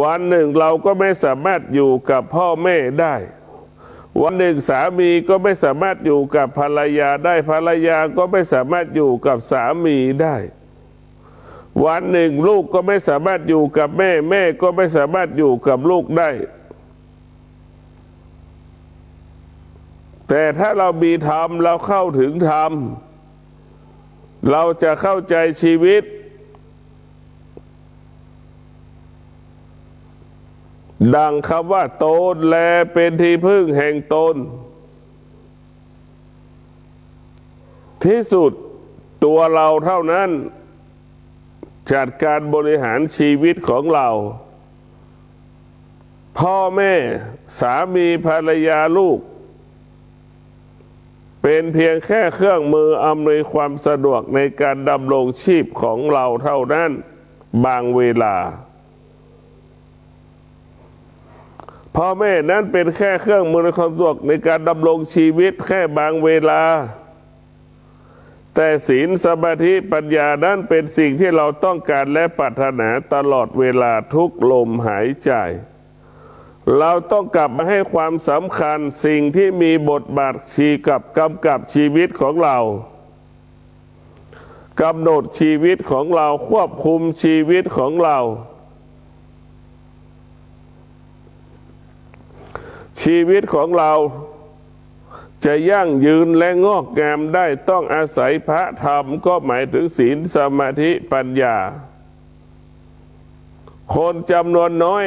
วันหนึ่งเราก็ไม่สามารถอยู่กับพ่อแม่ได้วันหนึ่งสามีก็ไม่สามารถอยู่กับภรรยาได้ภรรยาก็ไม่สามารถอยู่กับสามีได้วันหนึ่งลูกก็ไม่สามารถอยู่กับแม่แม่ก็ไม่สามารถอยู่กับลูกได้แต่ถ้าเรามีธรรมเราเข้าถึงธรรมเราจะเข้าใจชีวิตดังคำว่าตนแลเป็นที่พึ่งแห่งตน ที่สุดตัวเราเท่านั้นจัดการบริหารชีวิตของเราพ่อแม่สามีภรรยาลูกเป็นเพียงแค่เครื่องมืออำนวยความสะดวกในการดำรงชีพของเราเท่านั้นบางเวลาพ่อแม่นั้นเป็นแค่เครื่องมือในความสะดวกในการดำรงชีวิตแค่บางเวลาแต่ศีลสมาธิปัญญานั้นเป็นสิ่งที่เราต้องการและปรารถนาตลอดเวลาทุกลมหายใจเราต้องกลับมาให้ความสำคัญสิ่งที่มีบทบาทกำกับชีวิตของเรากำหนดชีวิตของเราควบคุมชีวิตของเราชีวิตของเราจะยั่งยืนและงอกงามได้ต้องอาศัยพระธรรมก็หมายถึงศีลสมาธิปัญญาคนจำนวนน้อย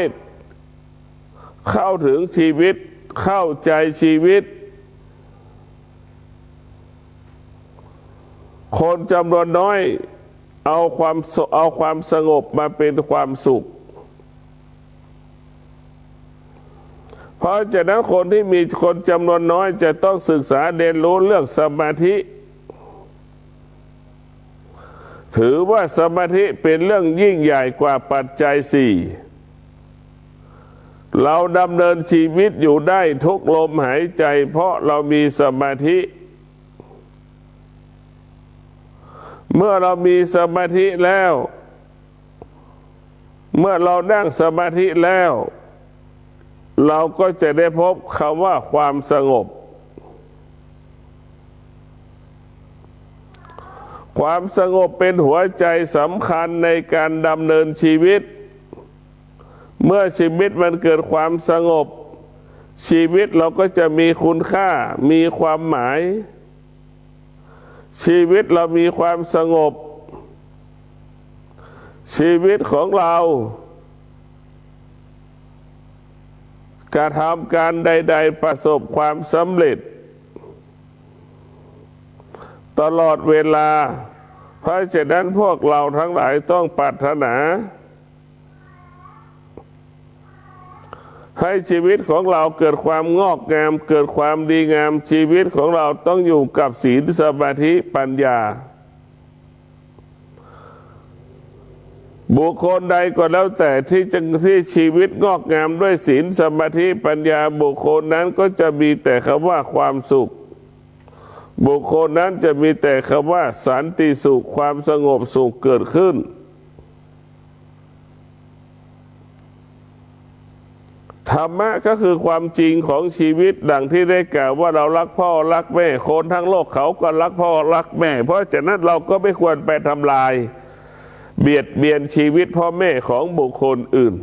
เข้าถึงชีวิตเข้าใจชีวิตคนจำนวนน้อยเอาความสงบมาเป็นความสุขเพราะฉะนั้นคนที่มีคนจำนวนน้อยจะต้องศึกษาเรียนรู้เรื่องสมาธิถือว่าสมาธิเป็นเรื่องยิ่งใหญ่กว่าปัจจัยสี่เราดำเนินชีวิตอยู่ได้ทุกลมหายใจเพราะเรามีสมาธิเมื่อเรามีสมาธิแล้วเมื่อเรานั่งสมาธิแล้วเราก็จะได้พบคำว่าความสงบความสงบเป็นหัวใจสำคัญในการดำเนินชีวิตเมื่อชีวิตมันเกิดความสงบชีวิตเราก็จะมีคุณค่ามีความหมายชีวิตเรามีความสงบชีวิตของเรากระทำการใดๆประสบความสำเร็จตลอดเวลาเพราะฉะนั้นพวกเราทั้งหลายต้องปรารถนาให้ชีวิตของเราเกิดความงอกงามเกิดความดีงามชีวิตของเราต้องอยู่กับศีลสมาธิปัญญาบุคคลใดก็แล้วแต่ที่ชีวิตงอกงามด้วยศีลสมาธิปัญญาบุคคลนั้นก็จะมีแต่คำว่าความสุขบุคคลนั้นจะมีแต่คำว่าสันติสุขความสงบสุขเกิดขึ้นธรรมะก็คือความจริงของชีวิตดังที่ได้กล่าวว่าเรารักพ่อรักแม่คนทั้งโลกเขาก็รักพ่อรักแม่เพราะฉะนั้นเราก็ไม่ควรไปทำลายเบียดเบียนชีวิตพ่อแม่ของบุคคลอื่น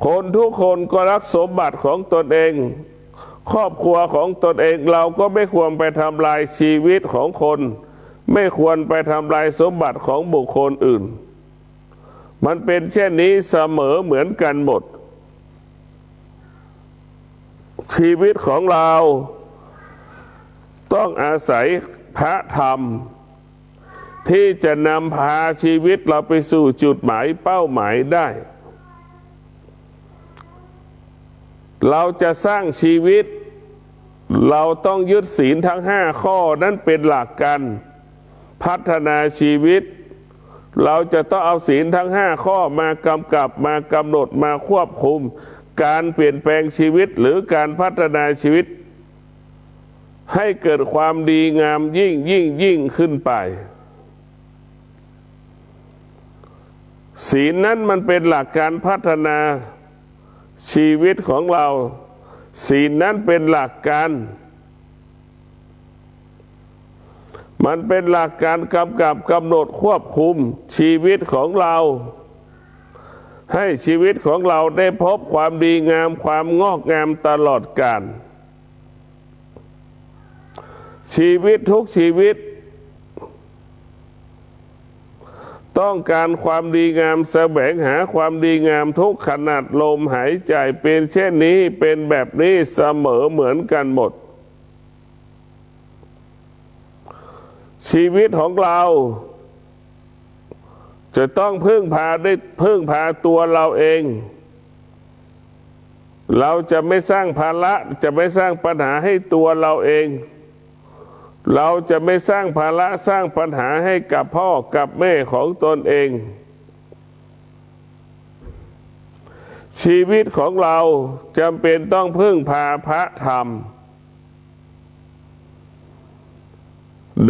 คนทุกคนก็รักสมบัติของตนเองครอบครัวของตนเองเราก็ไม่ควรไปทำลายชีวิตของคนไม่ควรไปทำลายสมบัติของบุคคลอื่นมันเป็นเช่นนี้เสมอเหมือนกันหมดชีวิตของเราต้องอาศัยพระธรรมที่จะนำพาชีวิตเราไปสู่จุดหมายเป้าหมายได้เราจะสร้างชีวิตเราต้องยึดศีลทั้ง5ข้อนั้นเป็นหลักการพัฒนาชีวิตเราจะต้องเอาศีลทั้ง5ข้อมากำกับมากำหนดมาควบคุมการเปลี่ยนแปลงชีวิตหรือการพัฒนาชีวิตให้เกิดความดีงามยิ่งขึ้นไปศีลนั้นมันเป็นหลักการพัฒนาชีวิตของเราศีลนั้นเป็นหลักการมันเป็นหลักการกำกับกำหนดควบคุมชีวิตของเราให้ชีวิตของเราได้พบความดีงามความงอกงามตลอดกาลชีวิตทุกชีวิตต ต้องการความดีงามแสวงหาความดีงามทุกขณะลมหายใจเป็นเช่นนี้เป็นแบบนี้เสมอเหมือนกันหมดชีวิตของเราจะต้องพึ่งพาตัวเราเองเราจะไม่สร้างภาระจะไม่สร้างปัญหาให้ตัวเราเองเราจะไม่สร้างภาระสร้างปัญหาให้กับพ่อกับแม่ของตนเองชีวิตของเราจำเป็นต้องพึ่งพาพระธรรม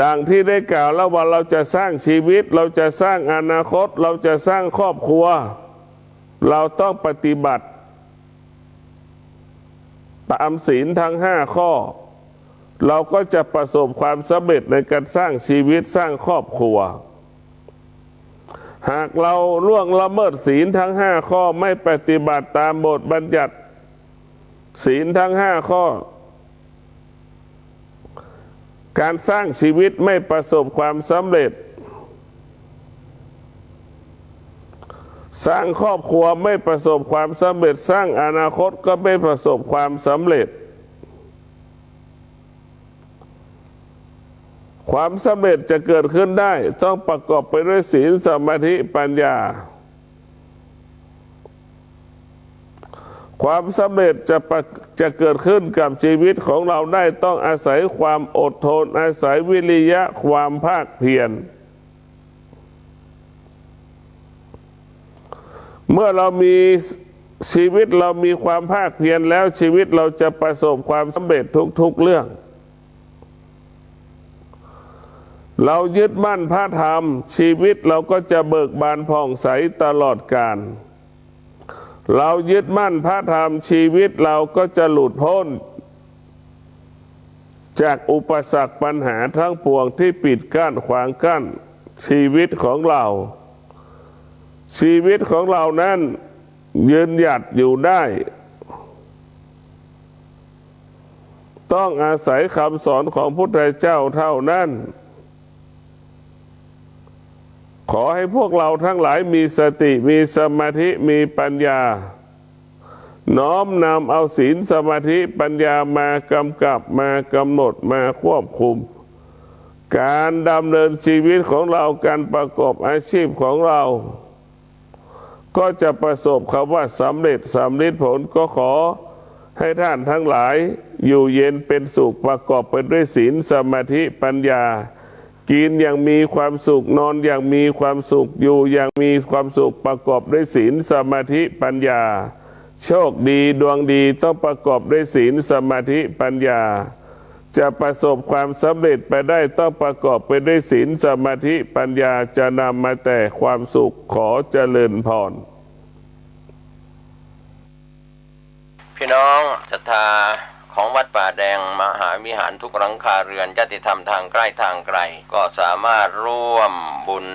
ดังที่ได้กล่าวแล้วว่าเราจะสร้างชีวิตเราจะสร้างอนาคตเราจะสร้างครอบครัวเราต้องปฏิบัติตามศีลทั้ง5 ข้อเราก็จะประสบความสำเร็จในการสร้างชีวิตสร้างครอบครัวหากเราล่วงละเมิดศีลทั้ง5 ข้อไม่ปฏิบัติตามบทบัญญัติศีลทั้ง5 ข้อการสร้างชีวิตไม่ประสบความสำเร็จสร้างครอบครัวไม่ประสบความสำเร็จสร้างอนาคตก็ไม่ประสบความสำเร็จความสำเร็จจะเกิดขึ้นได้ต้องประกอบไปด้วยศีลสมาธิปัญญาความสำเร็จจะเกิดขึ้นกับชีวิตของเราได้ต้องอาศัยความอดทนอาศัยวิริยะความภาคเพียรเมื่อเรามีชีวิตเรามีความภาคเพียรแล้วชีวิตเราจะประสบความสำเร็จทุกๆเรื่องเรายึดมั่นพระธรรมชีวิตเราก็จะเบิกบานผ่องใสตลอดกาลเรายึดมั่นพระธรรมชีวิตเราก็จะหลุดพ้นจากอุปสรรคปัญหาทั้งปวงที่ปิดกั้นขวางกั้นชีวิตของเราชีวิตของเรานั้นยืนหยัดอยู่ได้ต้องอาศัยคำสอนของพุทธเจ้าเท่านั้นขอให้พวกเราทั้งหลายมีสติมีสมาธิมีปัญญาน้อมนำเอาศีลสมาธิปัญญามากำกับมากำหนดมาควบคุมการดำเนินชีวิตของเราการประกอบอาชีพของเราก็จะประสบคำว่าสำเร็จสำลิดผลก็ขอให้ท่านทั้งหลายอยู่เย็นเป็นสุขประกอบไปด้วยศีลสมาธิปัญญากินอย่างมีความสุขนอนอย่างมีความสุขอยู่อย่างมีความสุขประกอบด้วยศีลสมาธิปัญญาโชคดีดวงดีต้องประกอบด้วยศีลสมาธิปัญญาจะประสบความสำเร็จไปได้ต้องประกอบไปด้วยศีลสมาธิปัญญาจะนำมาแต่ความสุขขอเจริญพรพี่น้องศรัทธาของวัดป่าแดงมหาวิหารทุกหลังคาเรือนญาติธรรมทางใกล้ทางไกลก็สามารถร่วมบุญ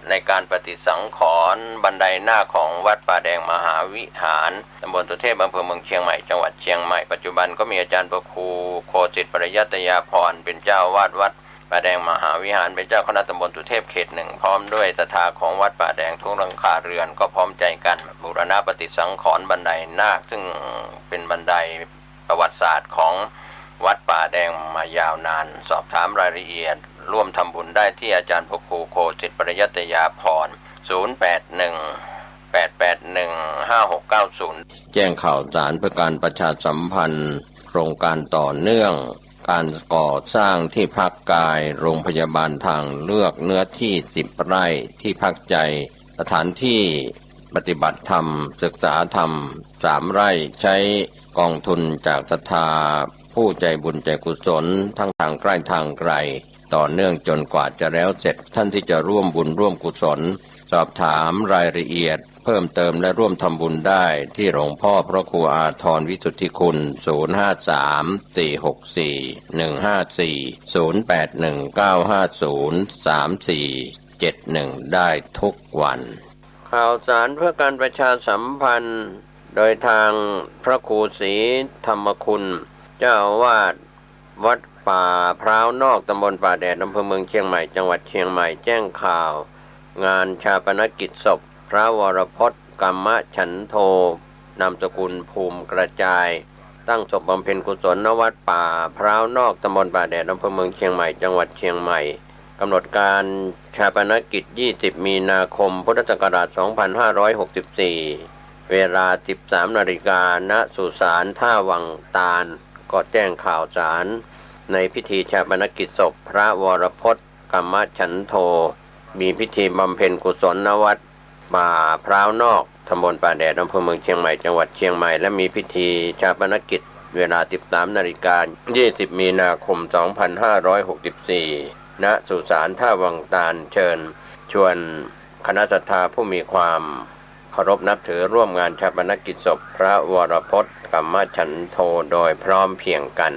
ในการปฏิสังขรณ์บันไดหน้าของวัดป่าแดงมหาวิหารตำบลสุเทพอำเภอเมืองเชียงใหม่จังหวัดเชียงใหม่ปัจจุบันก็มีอาจารย์พระครูโคสิทธิ์ปริยัตยาภรณ์เป็นเจ้าวาดวัดป่าแดงมหาวิหารเป็นเจ้าคณะตำบลสุเทพเขต 1พร้อมด้วยศรัทธาของวัดป่าแดงทุกหลังคาเรือนก็พร้อมใจกันบูรณะปฏิสังขรณ์บันไดนาคซึ่งเป็นบันไดประวัติศาสตร์ของวัดป่าแดงมายาวนานสอบถามรายละเอียดร่วมทำบุญได้ที่อาจารย์พระครูโคสิทธิ์ปริยัตยาภรณ์0818815690แจ้งข่าวสารเพื่อการประชาสัมพันธ์โครงการต่อเนื่องการก่อสร้างที่พักกายโรงพยาบาลทางเลือกเนื้อที่10 ไร่ที่พักใจสถานที่ปฏิบัติธรรมศึกษาธรรม3 ไร่ใช้กองทุนจากศรัทธาผู้ใจบุญใจกุศลทั้งทางใกล้ทางไกลต่อเนื่องจนกว่าจะแล้วเสร็จท่านที่จะร่วมบุญร่วมกุศลสอบถามรายละเอียดเพิ่มเติมและร่วมทำบุญได้ที่หลวงพ่อพระครูอาทรวิสุทธิคุณ053-464-154-0819503471ได้ทุกวันข่าวสารเพื่อการประชาสัมพันธ์โดยทางพระครูศรีธรรมคุณเจ้าอาวาสวัดป่าพร้าวนอกตำบลป่าแดดอำเภอเมืองเชียงใหม่จังหวัดเชียงใหม่แจ้งข่าว งานชาปนกิจศพพระวรพจน์กรรมฉันโทนามสกุลภูมิกระจายตั้งศพบำเพ็ญกุศลณวัดป่าพร้าวนอกตำบลป่าแดดอำเภอเมืองเชียงใหม่จังหวัดเชียงใหม่กำหนดการชาปนกิจ20 มีนาคมพุทธศักราช 2564 เวลา 13 นาฬิกาณสุสานท่าวังตาลก็แจ้งข่าวสารในพิธีชาปนกิจศพพระวรพจน์กรรมฉันโทมีพิธีบำเพ็ญกุศลณวัดป่าพร้าวนอกตำบลป่าแดดอำเภอเมืองเชียงใหม่จังหวัดเชียงใหม่และมีพิธีชาปนกิจเวลา 13 นาฬิกา 20 มีนาคม 2564 ณ สุสานท่าวังตาลเชิญชวนคณะศรัทธาผู้มีความเคารพนับถือร่วมงานชาปนกิจศพพระวรพจน์กรรมฉันโทโดยพร้อมเพรียงกัน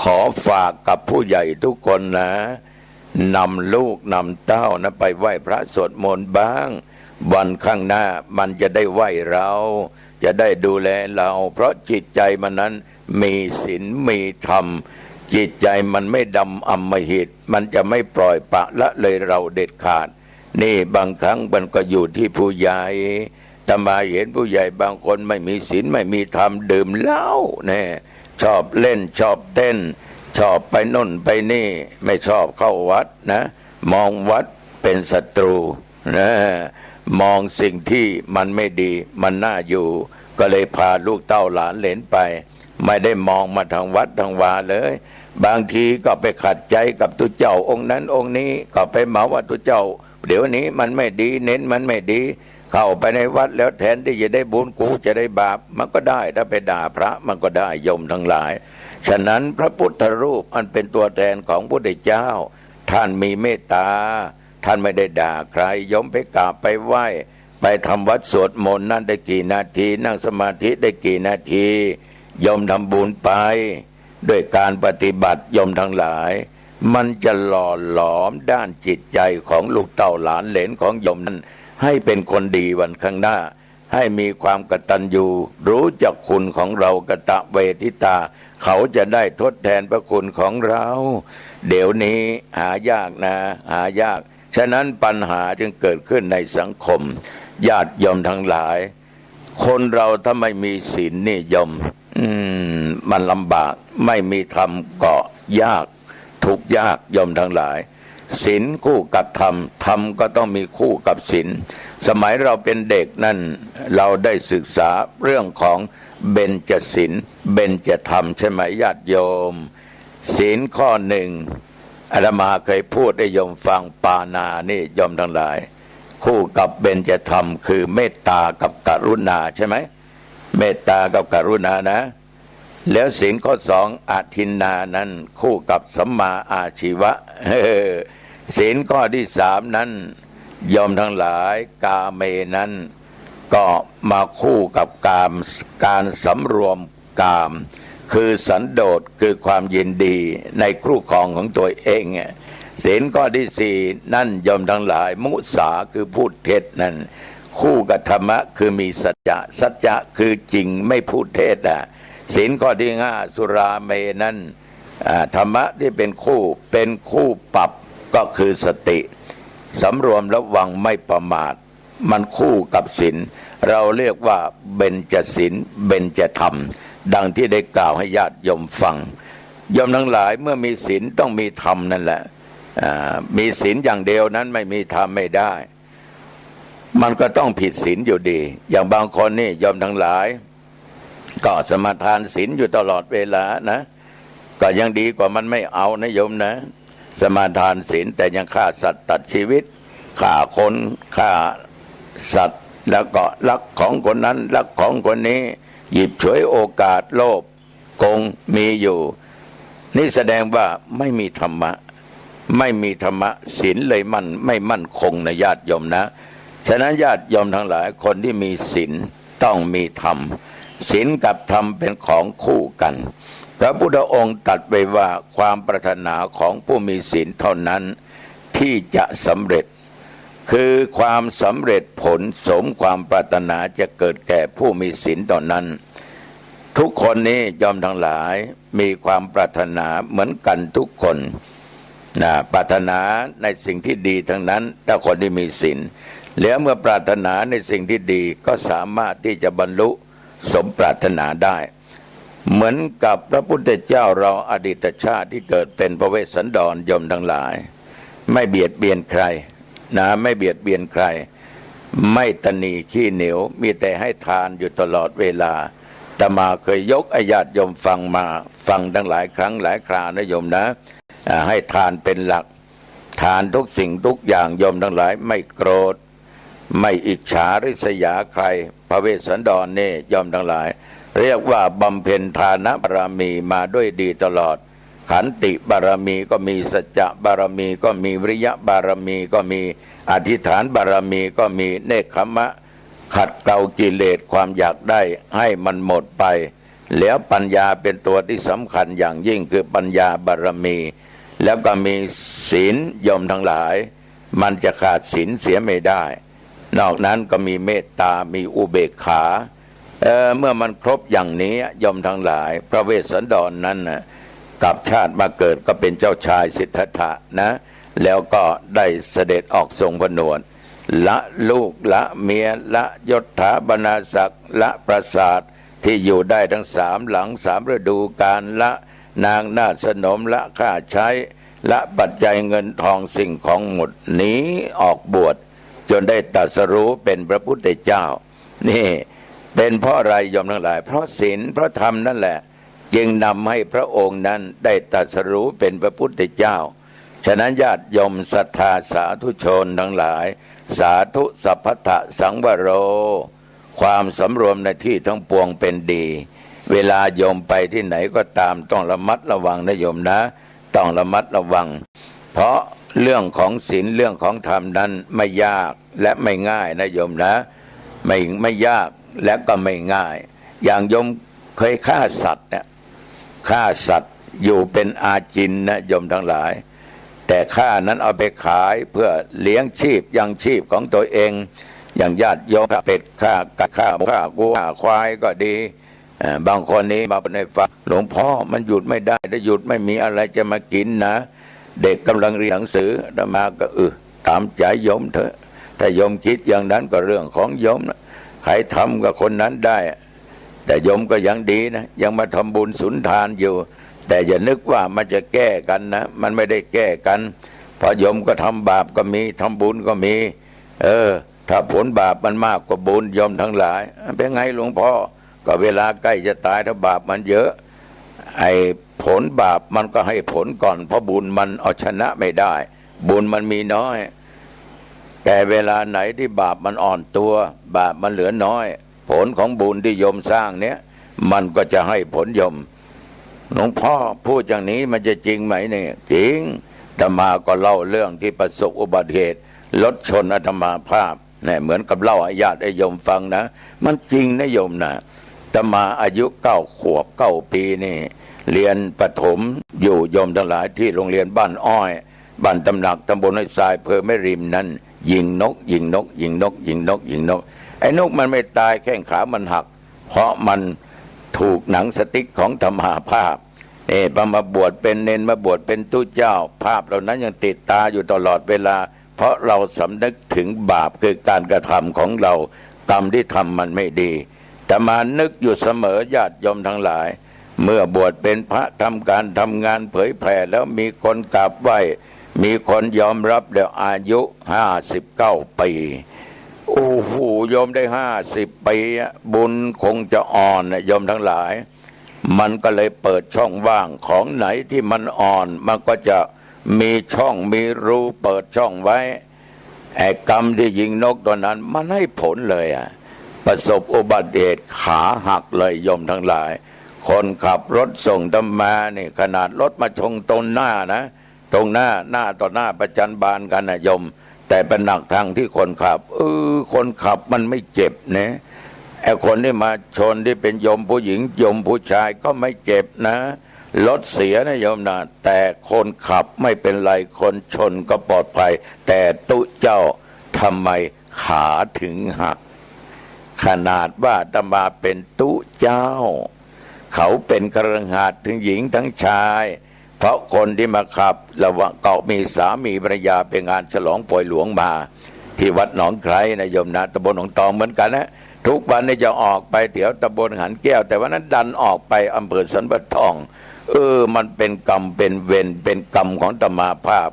ขอฝากกับผู้ใหญ่ทุกคนนะนำลูกนำเต้านะไปไหว้พระสวดมนต์บ้างวันข้างหน้ามันจะได้ไหว้เราจะได้ดูแลเราเพราะจิตใจมันนั้นมีศีลมีธรรมจิตใจมันไม่ดำอำมหิตมันจะไม่ปล่อยปะละเลยเราเด็ดขาดนี่บางครั้งมันก็อยู่ที่ผู้ใหญ่แต่มาเห็นผู้ใหญ่บางคนไม่มีศีลไม่มีธรรมดื่มเหล้าเนี่ยชอบเล่นชอบเต้นชอบไปน่นไปนี่ไม่ชอบเข้าวัดนะมองวัดเป็นศัตรูนะมองสิ่งที่มันไม่ดีมันน่าอยู่ก็เลยพาลูกเต้าหลานเหลนไปไม่ได้มองมาทางวัดทางวาเลยบางทีก็ไปขัดใจกับตุเจ้าองค์นั้นองค์นี้ก็ไปเหมาว่าตุเจ้าเดี๋ยวนี้มันไม่ดีเน้นมันไม่ดีเข้าไปในวัดแล้วแทนที่จะได้บุญกูจะได้บาปมันก็ได้ถ้าไปด่าพระมันก็ได้โยมทั้งหลายฉะนั้นพระพุทธรูปอันเป็นตัวแทนของพระพุทธเจ้าท่านมีเมตตาท่านไม่ได้ด่าใครโยมไปกราบไปไหว้ไปทำวัดสวดมนต์นั่นได้กี่นาทีนั่งสมาธิได้กี่นาทีโยมทำบุญไปด้วยการปฏิบัติโยมทั้งหลายมันจะหล่อหลอมด้านจิตใจของลูกเต้าหลานเหลนของโยมนั้นให้เป็นคนดีวันข้างหน้าให้มีความกตัญญูรู้จักคุณของเรากตเวทิตาเขาจะได้ทดแทนพระคุณของเราเดี๋ยวนี้หายากนะหายากฉะนั้นปัญหาจึงเกิดขึ้นในสังคมญาติโยมทั้งหลายคนเราถ้าไม่มีศีลนี่โยมมันลำบากไม่มีธรรมก็ยากทุกยากโยมทั้งหลายศีลคู่กับธรรมธรรมก็ต้องมีคู่กับศีลสมัยเราเป็นเด็กนั่นเราได้ศึกษาเรื่องของเบญจศีลเบญจธรรมใช่ไหมญาติโยมศีลข้อหนึ่งอาตมาเคยพูดให้โยมฟังปานานี่โยมทั้งหลายคู่กับเบญจธรรมคือเมตตากับกรุณาใช่ไหมเมตตากับกรุณานะแล้วศีลข้อสองอทินนานั้นคู่กับสัมมาอาชีวะศีลข้อที่สามนั้นโยมทั้งหลายกาเมนั้นก็มาคู่กับการสำรวมกามคือสันโดษคือความยินดีในคู่ครองของตัวเองศีลข้อที่สี่นั่นโยมทั้งหลายมุสาคือพูดเท็จนั่นคู่กับธรรมะคือมีสัจจะสัจจะคือจริงไม่พูดเท็จศีลข้อที่ห้าสุราเมนั้นธรรมะที่เป็นคู่ปรับก็คือสติสำรวมระวังไม่ประมาทมันคู่กับศีลเราเรียกว่าเบญจศีลเบญจธรรมดังที่ได้กล่าวให้ญาติโยมฟังโยมทั้งหลายเมื่อมีศีลต้องมีธรรมนั่นแหละมีศีลอย่างเดียวนั้นไม่มีธรรมไม่ได้มันก็ต้องผิดศีลอยู่ดีอย่างบางคนนี่โยมทั้งหลายก็สมาทานศีลอยู่ตลอดเวลานะก็ยังดีกว่ามันไม่เอานะโยมนะสมาทานศีลแต่ยังฆ่าสัตว์ตัดชีวิตฆ่าคนฆ่าสัตว์แล้วก็ลักของคนนั้นลักของคนนี้หยิบฉวยโอกาสโลภโกงมีอยู่นี่แสดงว่าไม่มีธรรมะไม่มีธรรมะศีลเลยไม่มั่นคงนะญาติโยมนะฉะนั้นญาติโยมทั้งหลายคนที่มีศีลต้องมีธรรมศีลกับธรรมเป็นของคู่กันพระพุทธองค์ตรัสไว้ว่าความปรารถนาของผู้มีศีลเท่านั้นที่จะสำเร็จคือความสำเร็จผลสมความปรารถนาจะเกิดแก่ผู้มีศีลเท่านั้นทุกคนนี้ยอมทั้งหลายมีความปรารถนาเหมือนกันทุกคน ปรารถนาในสิ่งที่ดีทั้งนั้นถ้าคนที่มีศีลแล้วเมื่อปรารถนาในสิ่งที่ดีก็สามารถที่จะบรรลุสมปรารถนาได้เหมือนกับพระพุทธเจ้าเราอดีตชาติที่เกิดเป็นพระเวสสันดรยมทั้งหลายไม่เบียดเบียนใครไม่เบียดเบียนใครไม่ตนีขี้เหนียวมีแต่ให้ทานอยู่ตลอดเวลาอาตมาเคยยกญาติโยมฟังตั้งหลายครั้งหลายครานะโยมนะให้ทานเป็นหลักทานทุกสิ่งทุกอย่างโยมทั้งหลายไม่โกรธไม่อิจฉาริษยาใครพระเวสสันดรนี่โยมทั้งหลายเรียกว่าบำเพ็ญทานบารมีมาด้วยดีตลอดขันติบารมีก็มีสัจจะบารมีก็มีวิริยะบารมีก็มีอธิษฐานบารมีก็มีเนกขมะขัดเกลากิเลสความอยากได้ให้มันหมดไปแล้วปัญญาเป็นตัวที่สำคัญอย่างยิ่งคือปัญญาบารมีแล้วก็มีศีลโยมทั้งหลายมันจะขาดศีลเสียไม่ได้นอกนั้นก็มีเมตตามีอุเบกขาเมื่อมันครบอย่างนี้โยมทั้งหลายพระเวสสันดรนั้นกลับชาติมาเกิดก็เป็นเจ้าชายสิทธัตถะนะแล้วก็ได้เสด็จออกทรงผนวดละลูกละเมียละยศถาบรรณาศักดิ์ละปราสาทที่อยู่ได้ทั้ง3หลัง3ฤดูกาลละนางนาถสนมละค่าใช้ละปัจจัยเงินทองสิ่งของหมดหนีออกบวชจนได้ตรัสรู้เป็นพระพุทธเจ้านี่เป็นเพราะอะไรโยมทั้งหลายเพราะศีลเพราะธรรมนั่นแหละจึงนำให้พระองค์นั้นได้ตรัสรู้เป็นพระพุทธเจ้าฉะนั้นญาติโยมศรัทธาสาธุชนทั้งหลายสาธุสัพพทะสังวโรความสำรวมในที่ทั้งปวงเป็นดีเวลาโยมไปที่ไหนก็ตามต้องระมัดระวังนะโยมนะต้องระมัดระวังเพราะเรื่องของศีลเรื่องของธรรมนั้นไม่ยากและไม่ง่ายนะโยมนะไม่ยากและก็ไม่ง่ายอย่างโยมเคยฆ่าสัตว์เนี่ยฆ่าสัตว์อยู่เป็นอาจินนะโยมทั้งหลายแต่ฆ่านั้นเอาไปขายเพื่อเลี้ยงชีพยังชีพของตัวเองอย่างญาติโยมเป็ดฆ่าวัวฆ่าควายก็ดีบางคนนี้มาในฟังหลวงพ่อมันหยุดไม่ได้ถ้าหยุดไม่มีอะไรจะมากินนะเด็กกำลังเรียนหนังสืออาตมาก็ตามใจโยมเถอะถ้าโยมคิดอย่างนั้นก็เรื่องของโยมนะใครทำกับคนนั้นได้แต่โยมก็ยังดีนะยังมาทำบุญสุนทานอยู่แต่อย่านึกว่ามันจะแก้กันนะมันไม่ได้แก้กันเพราะโยมก็ทำบาปก็มีทำบุญก็มีถ้าผลบาปมันมากกว่าบุญโยมทั้งหลายเป็นไงหลวงพ่อก็เวลาใกล้จะตายถ้าบาปมันเยอะไอ้ผลบาปมันก็ให้ผลก่อนเพราะบุญมันเอาชนะไม่ได้บุญมันมีน้อยแต่เวลาไหนที่บาปมันอ่อนตัวบาปมันเหลือน้อยผลของบุญที่โยมสร้างเนี้ยมันก็จะให้ผลโยมหลวงพ่อพูดอย่างนี้มันจะจริงไหมเนี่ยจริงอาตมาก็เล่าเรื่องที่ประสบอุบัติเหตุรถชนอาตมาภาพเนี่ยเหมือนกับเล่าให้ญาติโยมฟังนะมันจริงนะโยมนะอาตมาอายุ9 ขวบ 9 ปีนี่เรียนประถมอยู่โยมทั้งหลายที่โรงเรียนบ้านอ้อยบ้านตำหนักตำบลห้วยทรายอำเภอแม่ริมนั้นยิงนกไอ้นกมันไม่ตายแข้งขามันหักเพราะมันถูกหนังสติ๊กของธรรมาภาพมาบวชเป็นเนนมาบวชเป็นตู้เจ้าภาพเหล่านั้นยังติดตาอยู่ตลอดเวลาเพราะเราสำนึกถึงบาปคือการกระทำของเรากรรมที่ทำมันไม่ดีแต่มานึกอยู่เสมอญาติโยมทั้งหลายเมื่อบวชเป็นพระทำการทำงานเผยแผ่แล้วมีคนกราบไหว้มีคนยอมรับแล้วอายุ59 ปีโอ้โหโยมได้50 ปีบุญคงจะอ่อนนะโยมทั้งหลายมันก็เลยเปิดช่องว่างของไหนที่มันอ่อนมันก็จะมีช่องมีรูเปิดช่องไว้ไอ้กรรมที่ยิงนกตัวนั้นมันให้ผลเลยประสบอุบัติเหตุขาหักเลยโยมทั้งหลายคนขับรถส่งธรรมานี่ขนาดรถมาชนตรงหน้านะตรงหน้าต่อหน้าประจันบานกันนะโยมแต่เป็นหนักทางที่คนขับคนขับมันไม่เจ็บนะไอ้คนที่มาชนที่เป็นโยมผู้หญิงโยมผู้ชายก็ไม่เจ็บนะรถเสียนะโยมนะแต่คนขับไม่เป็นไรคนชนก็ปลอดภัยแต่ตุเจ้าทำไมขาถึงหักขนาดว่าอาตมาเป็นตุเจ้าเขาเป็นคฤหัสถ์ทั้งหญิงทั้งชาย เพราะคนที่มาขับระหว่างก็มีสามีภรรยาไปงานฉลองปล่อยหลวงมาที่วัดหนองไคร้นะโยมนะตำบลหนองตองเหมือนกันนะทุกวันนี้จะออกไปแถวตำบลหันแก้วแต่วันนั้นดันออกไปอำเภอสันปะทองมันเป็นกรรมเป็นเวรเป็นกรรมของอาตมาภาพ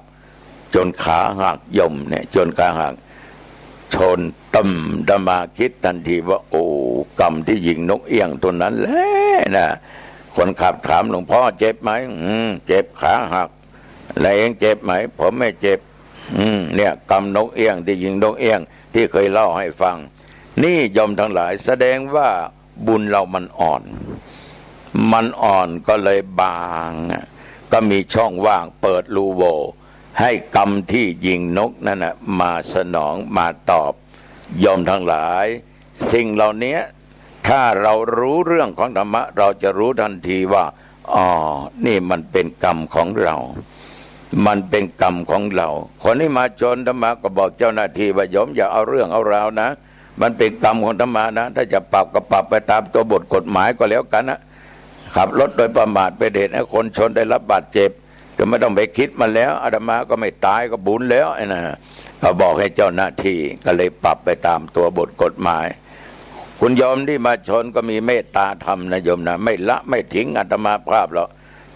จนขาหักโยมเนี่ยจนขาหักชนอาตมาคิดทันทีว่าโอ้กรรมที่ยิงนกเอี้ยงตัวนั้นแหละนะคนขับถามหลวงพ่อเจ็บไหมเจ็บขาหักแล้วเองเจ็บไหมผมไม่เจ็บเนี่ยกรรมนกเอี้ยงที่ยิงนกเอี้ยงที่เคยเล่าให้ฟังนี่โยมทั้งหลายแสดงว่าบุญเรามันอ่อนก็เลยบางก็มีช่องว่างเปิดรูโหว่ให้กรรมที่ยิงนกนั่นนะมาสนองมาตอบโยมทั้งหลายสิ่งเหล่านี้ถ้าเรารู้เรื่องของธรรมะเราจะรู้ทันทีว่านี่มันเป็นกรรมของเรามันเป็นกรรมของเราคนที่มาชนธรรมะก็บอกเจ้าหน้าที่ว่าโยมอย่าเอาเรื่องเอาราวนะมันเป็นกรรมของธรรมะนะถ้าจะปรับก็ปรับไปตามตัวบทกฎหมายก็แล้วกันนะขับรถโดยประมาทเป็นเหตุให้คนชนได้รับบาดเจ็บก็ไม่ต้องไปคิดมันแล้วอาตมาก็ไม่ตายก็บุญแล้วนะก็บอกให้เจ้าหน้าที่ก็เลยปรับไปตามตัวบทกฎหมายคุณโยมที่มาชนก็มีเมตตาธรรมนะโยมนะไม่ละไม่ทิ้งอาตมาภาพหรอก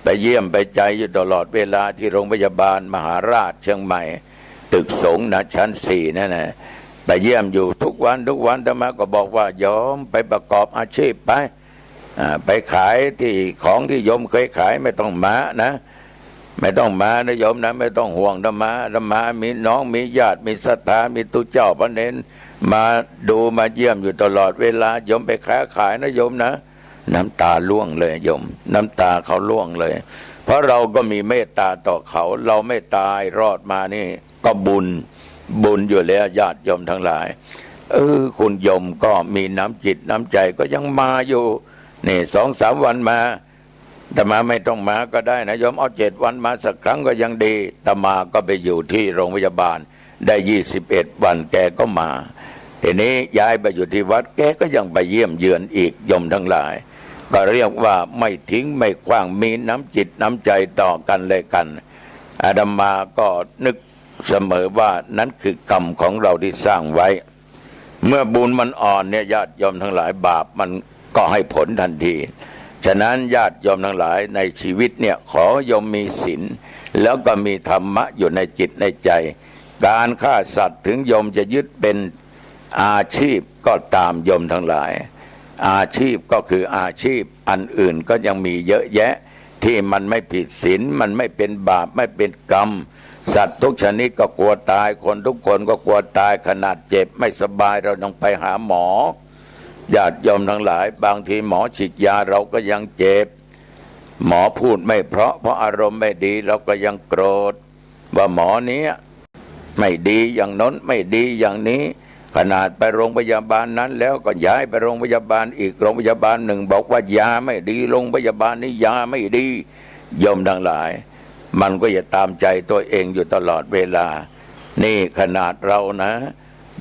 ไปเยี่ยมไปใจอยู่ตลอดเวลาที่โรงพยาบาลมหาราชเชียงใหม่ตึกสงฆ์นะชั้น4นั่นนะไปเยี่ยมอยู่ทุกวันอาตมาก็บอกว่าโยมไปประกอบอาชีพไปขายที่ของที่โยมเคยขายไม่ต้องมานะไม่ต้องมานะโยมนะไม่ต้องห่วงธรรมะมีน้องมีญาติมีศรัทธามีตุเจ้าพระเนรมาดูมาเยี่ยมอยู่ตลอดเวลาโยมไปค้าขายนะโยมนะน้ำตาร่วงเลยโยมน้ำตาเขาร่วงเลยเพราะเราก็มีเมตตาต่อเขาเราไม่ตายรอดมานี่ก็บุญอยู่แล้วญาติโยมทั้งหลายคุณโยมก็มีน้ำจิตน้ำใจก็ยังมาอยู่นี่2-3 วันมาแต่มาไม่ต้องมาก็ได้นะโยมเอา7 วันมาสักครั้งก็ยังดีแต่มาก็ไปอยู่ที่โรงพยาบาลได้21 วันแกก็มาทีนี้ย้ายไปอยู่ที่วัดแกก็ยังไปเยี่ยมเยือนอีกโยมทั้งหลายก็เรียกว่าไม่ทิ้งไม่ขว้างมีน้ำจิตน้ำใจต่อกันเลยกันอาตมาก็นึกเสมอว่านั้นคือกรรมของเราที่สร้างไว้เมื่อบุญมันอ่อนเนี่ยญาติโยมทั้งหลายบาปมันก็ให้ผลทันทีฉะนั้นญาติโยมทั้งหลายในชีวิตเนี่ยขอโยมมีศีลแล้วก็มีธรรมะอยู่ในจิตในใจการฆ่าสัตว์ถึงโยมจะยึดเป็นอาชีพก็ตามโยมทั้งหลายอาชีพก็คืออาชีพอันอื่นก็ยังมีเยอะแยะที่มันไม่ผิดศีลมันไม่เป็นบาปไม่เป็นกรรมสัตว์ทุกชนิดก็กลัวตายคนทุกคนก็กลัวตายขนาดเจ็บไม่สบายเราต้องไปหาหมอญาติโยมทั้งหลายบางทีหมอฉีดยาเราก็ยังเจ็บหมอพูดไม่เพราะอารมณ์ไม่ดีเราก็ยังโกรธว่าหมอนี้ไม่ดีอย่างน้นไม่ดีอย่างนี้ขนาดไปโรงพยาบาลนั้นแล้วก็ย้ายไปโรงพยาบาลอีกโรงพยาบาลหนึ่งบอกว่ายาไม่ดีโรงพยาบาลนี้ยาไม่ดีโยมทั้งหลายมันก็อย่าตามใจตัวเองอยู่ตลอดเวลานี่ขนาดเรานะ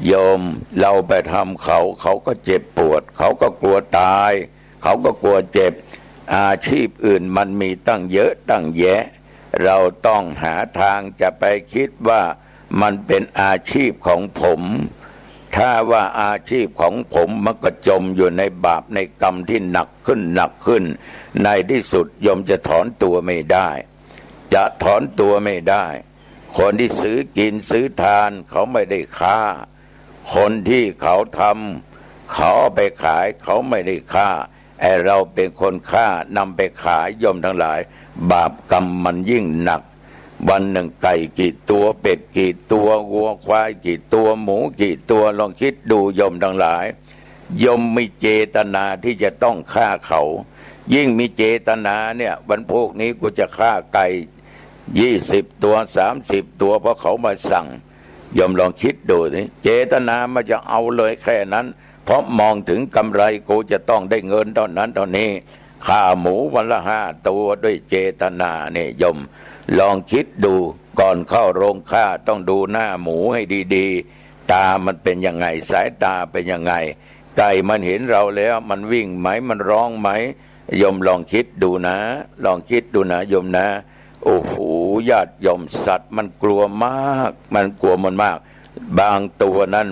โยมเราไปทำเขาก็เจ็บปวดเขาก็กลัวตายเขาก็กลัวเจ็บอาชีพอื่นมันมีตั้งเยอะตั้งแยะเราต้องหาทางจะไปคิดว่ามันเป็นอาชีพของผมถ้าว่าอาชีพของผมมันก็จมอยู่ในบาปในกรรมที่หนักขึ้นในที่สุดโยมจะถอนตัวไม่ได้จะถอนตัวไม่ได้คนที่ซื้อกินซื้อทานเขาไม่ได้ฆ่าคนที่เขาทำเขาเอาไปขายเขาไม่ได้ฆ่าไอ้เราเป็นคนฆ่านำไปขายโยมทั้งหลายบาปกรรมมันยิ่งหนักวันหนึ่งไก่กี่ตัวเป็ดกี่ตัววัวควายกี่ตัวหมูกี่ตัวลองคิดดูโยมทั้งหลายโยมมีเจตนาที่จะต้องฆ่าเขายิ่งมีเจตนาเนี่ยวันพวกนี้กูจะฆ่าไก่20 ตัว30 ตัวเพราะเขามาสั่งโยมลองคิดดูสิเจตนามันจะเอาเลยแค่นั้นเพราะมองถึงกำไรกูจะต้องได้เงินเท่านั้นเท่านี้ฆ่าหมูวันละ5 ตัวด้วยเจตนาเนี่ยโยมลองคิดดูก่อนเข้าโรงฆ่าต้องดูหน้าหมูให้ดีๆตามันเป็นยังไงสายตาเป็นยังไงไก่มันเห็นเราแล้วมันวิ่งไหมมันร้องไหมโยมลองคิดดูนะลองคิดดูนะโยมนะ โอ้โหญาติโยมสัตว์มันกลัวมากมันกลัวมันมากบางตัวนั้น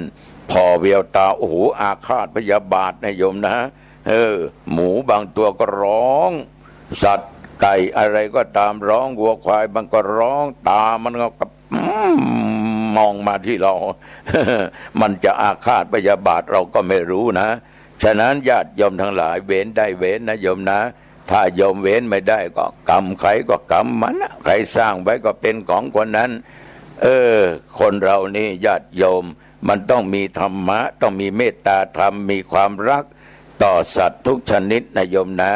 พอเวียวตาโอ้โหอาฆาตพยาบาทนะโยมนะหมูบางตัวก็ร้องสัตว์ไก่อะไรก็ตามร้องวัวควายบางก็ร้องตามันก็มองมาที่เรา มันจะอาฆาตพยาบาทเราก็ไม่รู้นะฉะนั้นญาติโยมทั้งหลายเว้นได้เว้นนะโยมนะถ้าโยมเว้นไม่ได้ก็กรรมใครก็กรรมมันใครสร้างไว้ก็เป็นของคนนั้นคนเรานี่ญาติโยมมันต้องมีธรรมะต้องมีเมตตาธรรมมีความรักต่อสัตว์ทุกชนิดนะโยมนะ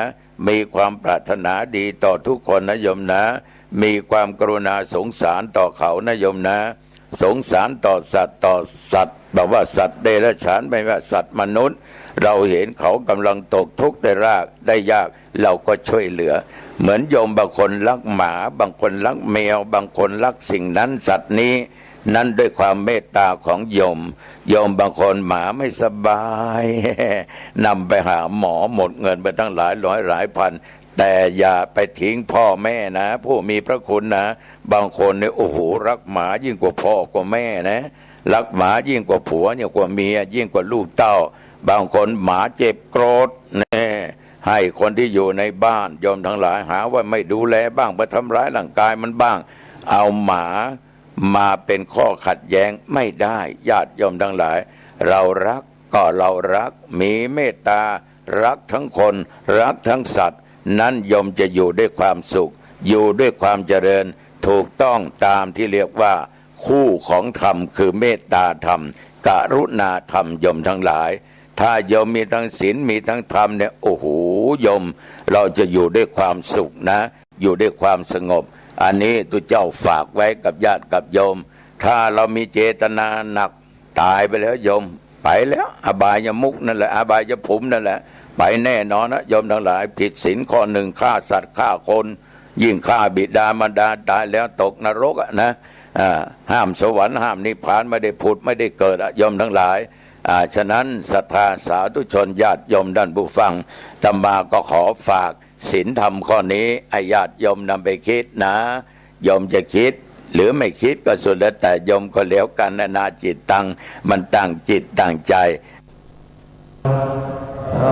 มีความปรารถนาดีต่อทุกคนนะโยมนะมีความกรุณาสงสารต่อเขานะโยมนะสงสารต่อสัตว์แบบว่าสัตว์เดรัจฉานไม่ว่าสัตว์มนุษย์เราเห็นเขากำลังตกทุกข์ได้ยากเราก็ช่วยเหลือเหมือนโยมบางคนรักหมาบางคนรักแมวบางคนรักสิ่งนั้นสัตว์นี้นั้นด้วยความเมตตาของโยมบางคนหมาไม่สบาย นำไปหาหมอหมดเงินไปตั้งหลายร้อยหลายพันแต่อย่าไปทิ้งพ่อแม่นะผู้มีพระคุณนะบางคนเนี่ยโอ้โหรักหมายิ่งกว่าพ่อกว่าแม่นะรักหมายิ่งกว่าผัวยิ่งกว่าเมียยิ่งกว่าลูกเต้าบางคนหมาเจ็บโกรธให้คนที่อยู่ในบ้านโยมทั้งหลายหาว่าไม่ดูแลบ้างไปทำร้ายร่างกายมันบ้างเอาหมามาเป็นข้อขัดแย้งไม่ได้ญาติโยมทั้งหลายเรารักก็เรารักมีเมตตารักทั้งคนรักทั้งสัตว์นั้นโยมจะอยู่ด้วยความสุขอยู่ด้วยความเจริญถูกต้องตามที่เรียกว่าคู่ของธรรมคือเมตตาธรรมกรุณาธรรมโยมทั้งหลายถ้าโยมมีทั้งศีลมีทั้งธรรมเนี่ยโอ้โหโยมเราจะอยู่ด้วยความสุขนะอยู่ด้วยความสงบอันนี้ตุเจ้าฝากไว้กับญาติกับโยมถ้าเรามีเจตนาหนักตายไปแล้วโยมไปแล้วอบายมุขนั่นแหละอบายภูมินั่นแหละไปแน่นอนนะโยมทั้งหลายผิดศีลข้อหนึ่งฆ่าสัตว์ฆ่าคนยิ่งฆ่าบิดามารดาตายแล้วตกนรกนะห้ามสวรรค์ห้ามนิพพานไม่ได้ผุดไม่ได้เกิดโยมทั้งหลายฉะนั้นศรัทธาสาธุชนญาติโยมท่านผู้ฟังธรรมาก็ขอฝากศีลธรรมข้อนี้ให้ญาติโยมนำไปคิดนะโยมจะคิดหรือไม่คิดก็สุดแล้วแต่โยมก็แล้วกันนาจิตตังมันตั้งจิตตั้งใจเ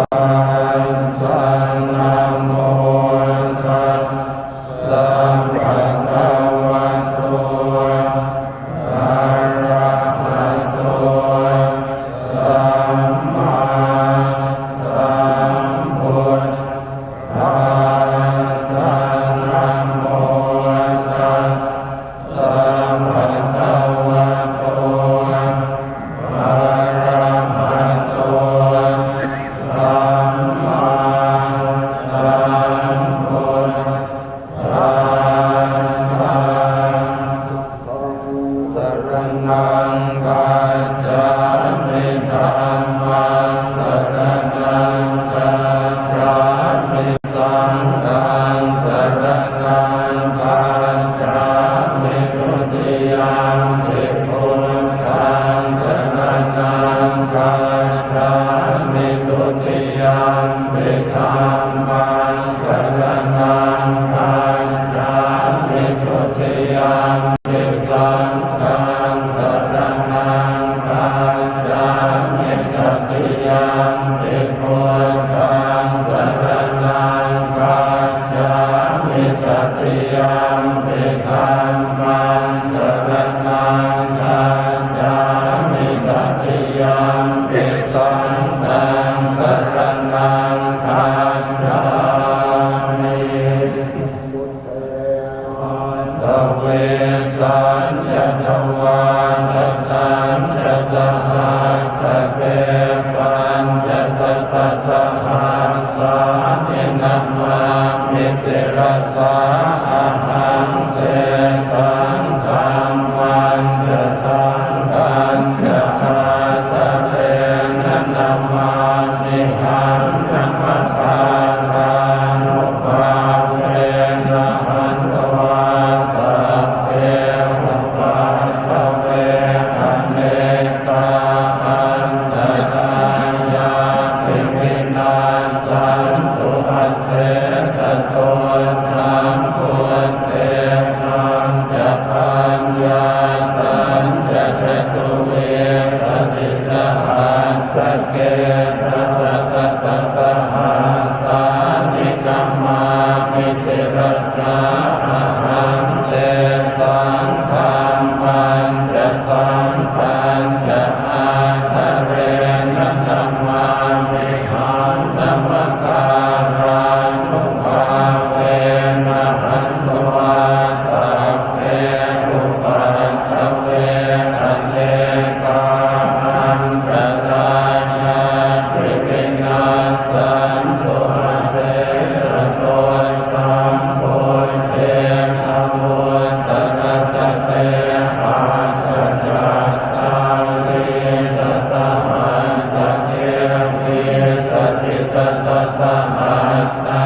สัสสะหัสสา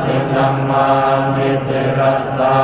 ติธัมมานิเตรัสสา